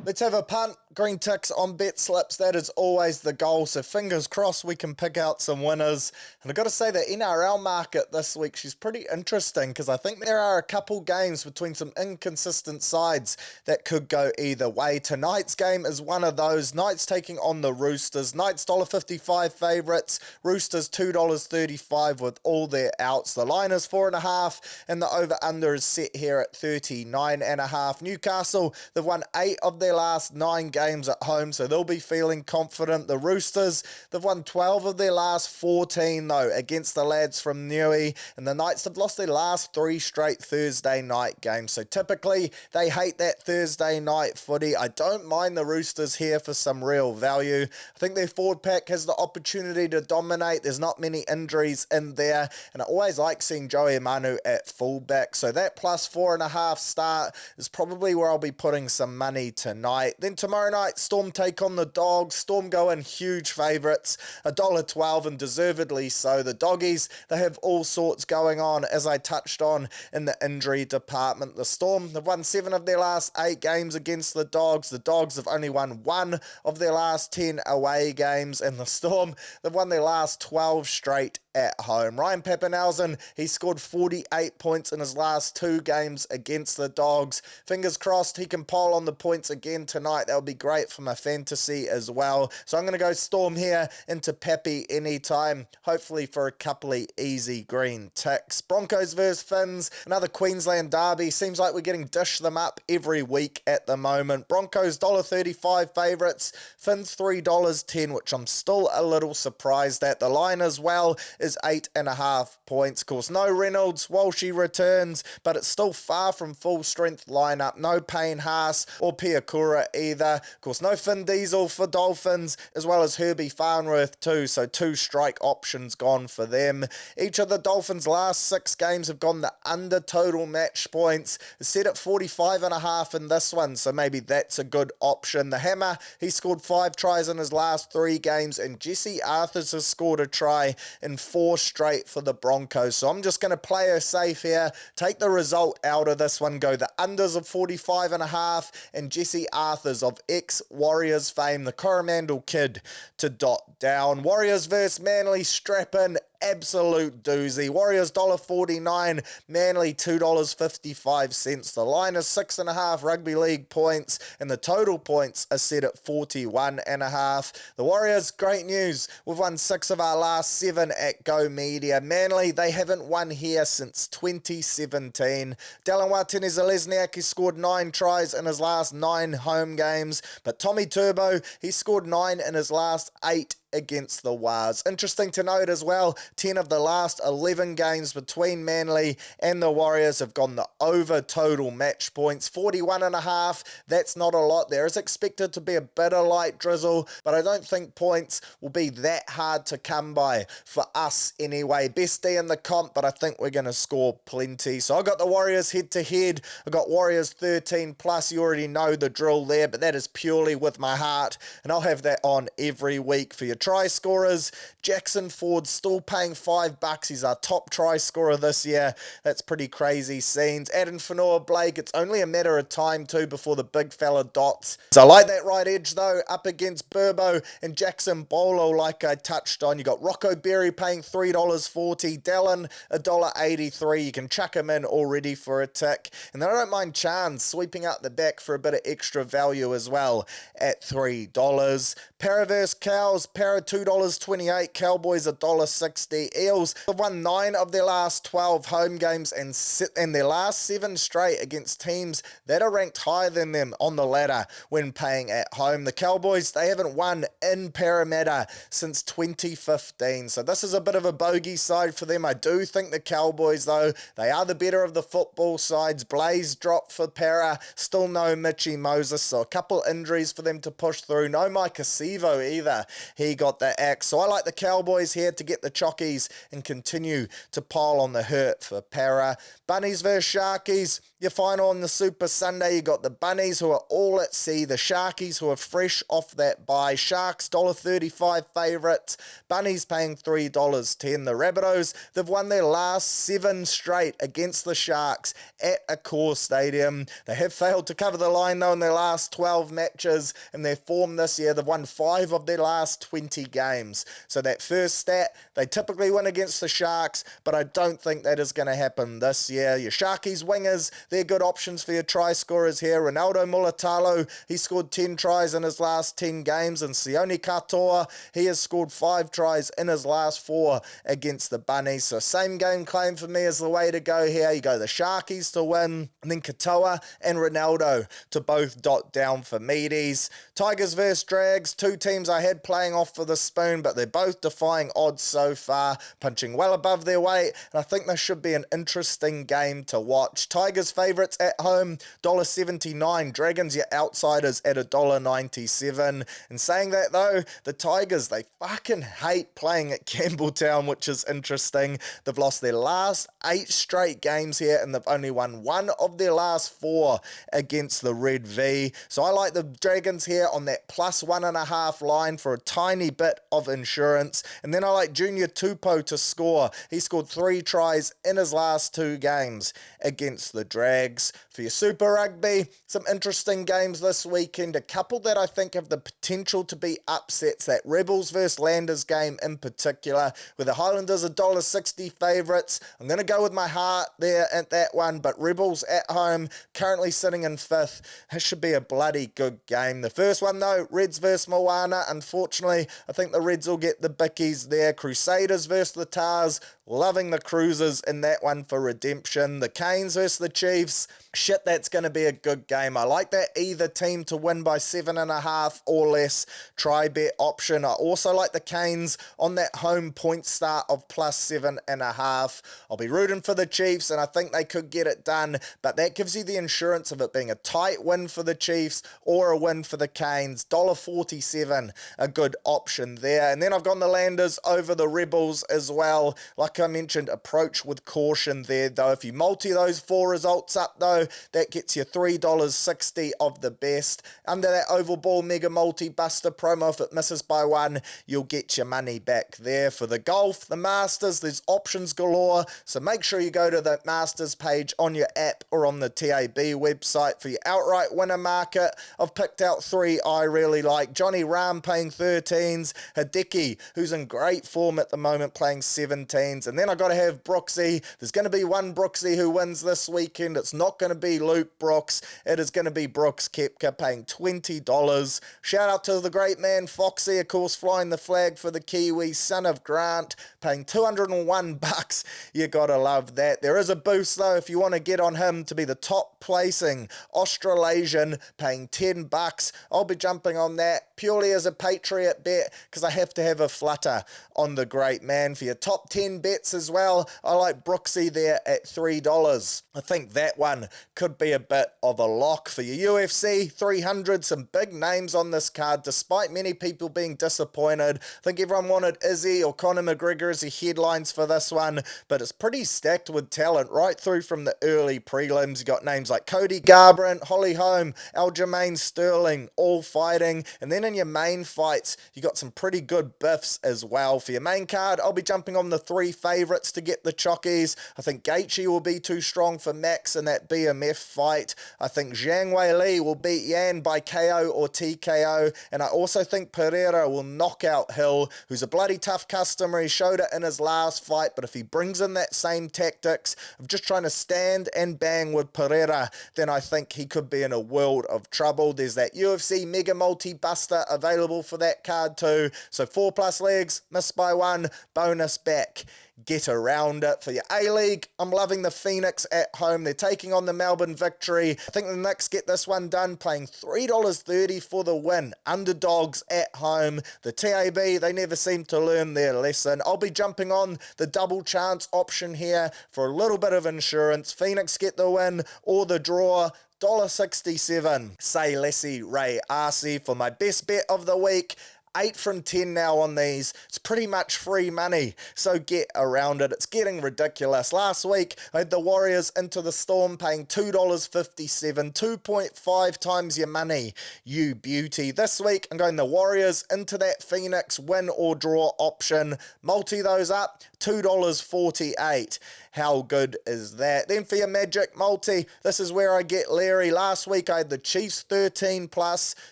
Let's have a punt. Green ticks on bet slips. That is always the goal. So fingers crossed we can pick out some winners. And I've got to say the NRL market this week, she's pretty interesting because I think there are a couple games between some inconsistent sides that could go either way. Tonight's game is one of those. Knights taking on the Roosters. Knights $1.55 favourites. Roosters $2.35 with all their outs. The line is 4.5 and the over-under is set here at 39.5. Newcastle, they've won 8 of their last 9 games at home, so they'll be feeling confident. The Roosters, they've won 12 of their last 14 though against the lads from Newey, and the Knights have lost their last 3 straight Thursday night games, so typically they hate that Thursday night footy. I don't mind the Roosters here for some real value. I think their forward pack has the opportunity to dominate. There's not many injuries in there, and I always like seeing Joey Manu at fullback, so that plus 4.5 start is probably where I'll be putting some money tonight. Then tomorrow night, Storm take on the Dogs. Storm go in huge favourites, $1.12, and deservedly so. The Doggies, they have all sorts going on, as I touched on in the injury department. The Storm, they've won 7 of their last 8 games against the Dogs. The Dogs have only won 1 of their last 10 away games, and the Storm, they've won their last 12 straight at home. Ryan Papenhuyzen, he scored 48 points in his last 2 games against the Dogs. Fingers crossed he can pile on the points again tonight. That would be great for my fantasy as well. So I'm going to go Storm here into Pappy anytime, hopefully for a couple of easy green ticks. Broncos versus Finns, another Queensland derby. Seems like we're getting dish them up every week at the moment. Broncos $1.35 favourites, Finns $3.10, which I'm still a little surprised at. The line as well is 8.5 points. Of course, no Reynolds, Walshy returns, but it's still far from full strength lineup. No Payne Haas or Piakura either. Of course, no Finn Diesel for Dolphins, as well as Herbie Farnworth too, so 2 strike options gone for them. Each of the Dolphins' last 6 games have gone the under total match points. It's set at 45.5 in this one, so maybe that's a good option. The Hammer, he scored 5 tries in his last 3 games, and Jesse Arthurs has scored a try in 4 straight for the Broncos. So I'm just going to play her safe here, take the result out of this one, go the unders of 45.5, and Jesse Arthurs of ex-Warriors fame, the Coromandel kid, to dot down. Warriors versus Manly, strap-in, absolute doozy. Warriors $1.49, Manly $2.55. The line is 6.5 rugby league points, and the total points are set at 41.5. The Warriors, great news. We've won 6 of our last 7 at Go Media. Manly, they haven't won here since 2017. Dallin Watene-Zelezniak, he scored 9 tries in his last 9 home games, but Tommy Turbo, he scored 9 in his last 8 against the Wars. Interesting to note as well, 10 of the last 11 games between Manly and the Warriors have gone the over total match points, 41.5. That's not a lot. There is expected to be a bit of light drizzle, but I don't think points will be that hard to come by for us anyway. Best D in the comp, but I think we're going to score plenty. So I got the Warriors head to head. I got Warriors 13 plus. You already know the drill there, but that is purely with my heart, and I'll have that on every week. For your try scorers, Jackson Ford still paying $5. He's our top try scorer this year. That's pretty crazy scenes. Adam Fanua Blake, it's only a matter of time too before the big fella dots. So I like that right edge though, up against Burbo and Jackson Bolo like I touched on. You got Rocco Berry paying $3.40, Dallin $1.83. You can chuck him in already for a tick. And then I don't mind Chance sweeping out the back for a bit of extra value as well at $3. Para vs Cows, Para $2.28, Cowboys $1.60. Eels have won 9 of their last 12 home games and their last 7 straight against teams that are ranked higher than them on the ladder when paying at home. The Cowboys, they haven't won in Parramatta since 2015, so this is a bit of a bogey side for them. I do think the Cowboys, though, they are the better of the football sides. Blaze dropped for Para, still no Mitchie Moses, so a couple injuries for them to push through. No Mike Acevo either. He got the axe. So I like the Cowboys here to get the chockies and continue to pile on the hurt for Para. Bunnies versus Sharkies. Your final on the Super Sunday, you got the Bunnies who are all at sea, the Sharkies who are fresh off that bye. Sharks $1.35 favourites, Bunnies paying $3.10. The Rabbitohs, they've won their last 7 straight against the Sharks at a core stadium. They have failed to cover the line though in their last 12 matches. In their form this year, they've won 5 of their last 20 games. So that first stat, they typically win against the Sharks, but I don't think that is going to happen this year. Your Sharkies wingers, they're good options for your try scorers here. Ronaldo Mulatalo, he scored 10 tries in his last 10 games, and Sione Katoa, he has scored 5 tries in his last 4 against the Bunnies. So same game claim for me is the way to go here. You go the Sharkies to win, and then Katoa and Ronaldo to both dot down for meaties. Tigers versus Drags, 2 teams I had playing off for the spoon, but they're both defying odds so far, punching well above their weight, and I think this should be an interesting game to watch. Tigers favourites at home, $1.79. Dragons, your outsiders at $1.97. And saying that though, the Tigers, they fucking hate playing at Campbelltown, which is interesting. They've lost their last 8 straight games here, and they've only won 1 of their last 4 against the Red V. So I like the Dragons here on that plus 1.5 line for a tiny bit of insurance. And then I like Junior Tupou to score. He scored 3 tries in his last 2 games against the Drags. For your Super Rugby, some interesting games this weekend. A couple that I think have the potential to be upsets. That Rebels versus Landers game in particular, where the Highlanders are $1.60 favourites. I'm going to go with my heart there at that one, but Rebels at home, currently sitting in 5th. It should be a bloody good game. The first one though, Reds versus Moana. Unfortunately, I think the Reds will get the bickies there. Crusaders versus the Tars. Loving the Cruisers in that one for redemption. The Canes versus the Chiefs. Shit, that's going to be a good game. I like that either team to win by 7.5 or less try bet option. I also like the Canes on that home point start of plus 7.5. I'll be rooting for the Chiefs, and I think they could get it done, but that gives you the insurance of it being a tight win for the Chiefs or a win for the Canes. $1.47, a good option there. And then I've gone the Landers over the Rebels as well. Like I mentioned, approach with caution there though. If you multi those 4 results up though, that gets you $3.60 of the best. Under that oval ball mega multi buster promo, if it misses by 1, you'll get your money back there. For the golf, the Masters, there's options galore, so make sure you go to the Masters page on your app or on the TAB website. For your outright winner market, I've picked out 3 I really like. Johnny Rahm paying 13s, Hideki, who's in great form at the moment, playing 17s, scenes. And then I got to have Brooksy. There's going to be one Brooksy who wins this weekend. It's not going to be Luke Brooks. It is going to be Brooks Koepka, paying $20. Shout out to the great man Foxy, of course, flying the flag for the Kiwis, son of Grant, paying $201. You got to love that. There is a boost though if you want to get on him to be the top placing Australasian, paying $10. I'll be jumping on that purely as a Patriot bet because I have to have a flutter on the great man. For your top 10 bets as well, I like Brooksy there at $3. I think that one could be a bit of a lock. For your UFC 300, some big names on this card, despite many people being disappointed. I think everyone wanted Izzy or Conor McGregor as the headlines for this one, but it's pretty stacked with talent right through from the early prelims. You got names like Cody Garbrandt, Holly Holm, Aljamain Sterling, all fighting. And then in your main fights, you got some pretty good biffs as well. For your main card, I'll be jumping on the 3 favourites to get the chockies. I think Gaethje will be too strong for Max in that BMF fight. I think Zhang Weili will beat Yan by KO or TKO. And I also think Pereira will knock out Hill, who's a bloody tough customer. He showed it in his last fight, but if he brings in that same tactics of just trying to stand and bang with Pereira, then I think he could be in a world of trouble. There's that UFC Mega Multi-Buster available for that card too. So 4+ legs, missed by 1, bonus back. Get around it. For your A-League, I'm loving the Phoenix at home. They're taking on the Melbourne Victory. I think the Knicks get this one done, paying $3.30 for the win. Underdogs at home. The TAB, they never seem to learn their lesson. I'll be jumping on the double chance option here for a little bit of insurance. Phoenix get the win or the draw. $1.67. Say Lessie Ray Arcee for my best bet of the week. 8 from 10 now on these. It's pretty much free money, so get around it. It's getting ridiculous. Last week, I had the Warriors into the Storm paying $2.57, 2.5 times your money, you beauty. This week, I'm going the Warriors into that Phoenix win or draw option. Multi those up, $2.48. How good is that? Then for your Magic multi, this is where I get Larry. Last week I had the Chiefs 13+,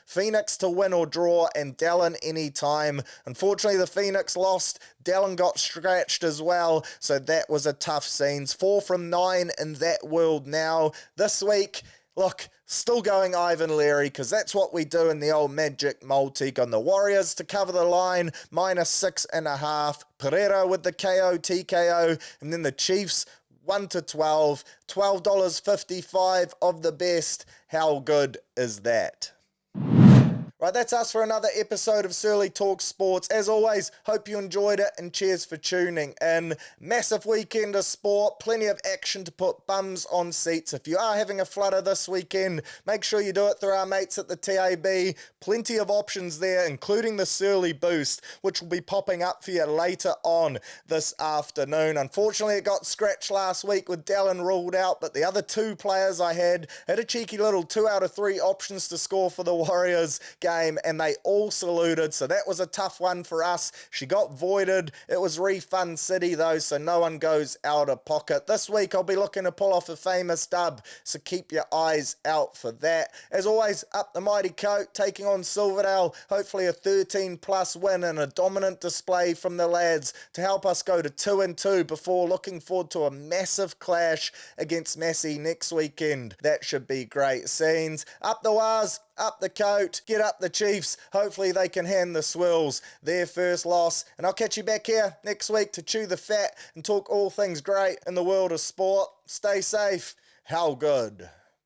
Phoenix to win or draw, and Dallin anytime. Unfortunately, the Phoenix lost. Dallin got scratched as well, so that was a tough scenes. 4 from 9 in that world now. This week, look, still going Ivan Leary, because that's what we do in the old Magic multi. Got the Warriors to cover the line, -6.5. Pereira with the KO, TKO, and then the Chiefs 1 to 12, $12.55 of the best. How good is that? Right, that's us for another episode of Surly Talk Sports. As always, hope you enjoyed it and cheers for tuning in. Massive weekend of sport, plenty of action to put bums on seats. If you are having a flutter this weekend, make sure you do it through our mates at the TAB. Plenty of options there, including the Surly Boost, which will be popping up for you later on this afternoon. Unfortunately, it got scratched last week with Dallin ruled out, but the other 2 players I had a cheeky little 2 out of 3 options to score for the Warriors game, and they all saluted, so that was a tough one for us. She got voided. It was refund city though, so no one goes out of pocket. This week I'll be looking to pull off a famous dub, so keep your eyes out for that. As always, up the mighty coat, taking on Silverdale, hopefully a 13+ win and a dominant display from the lads to help us go to 2-2 before looking forward to a massive clash against Massey next weekend. That should be great scenes. Up the Waz, up the coat, get up the Chiefs. Hopefully they can hand the Swills their first loss. And I'll catch you back here next week to chew the fat and talk all things great in the world of sport. Stay safe. How good.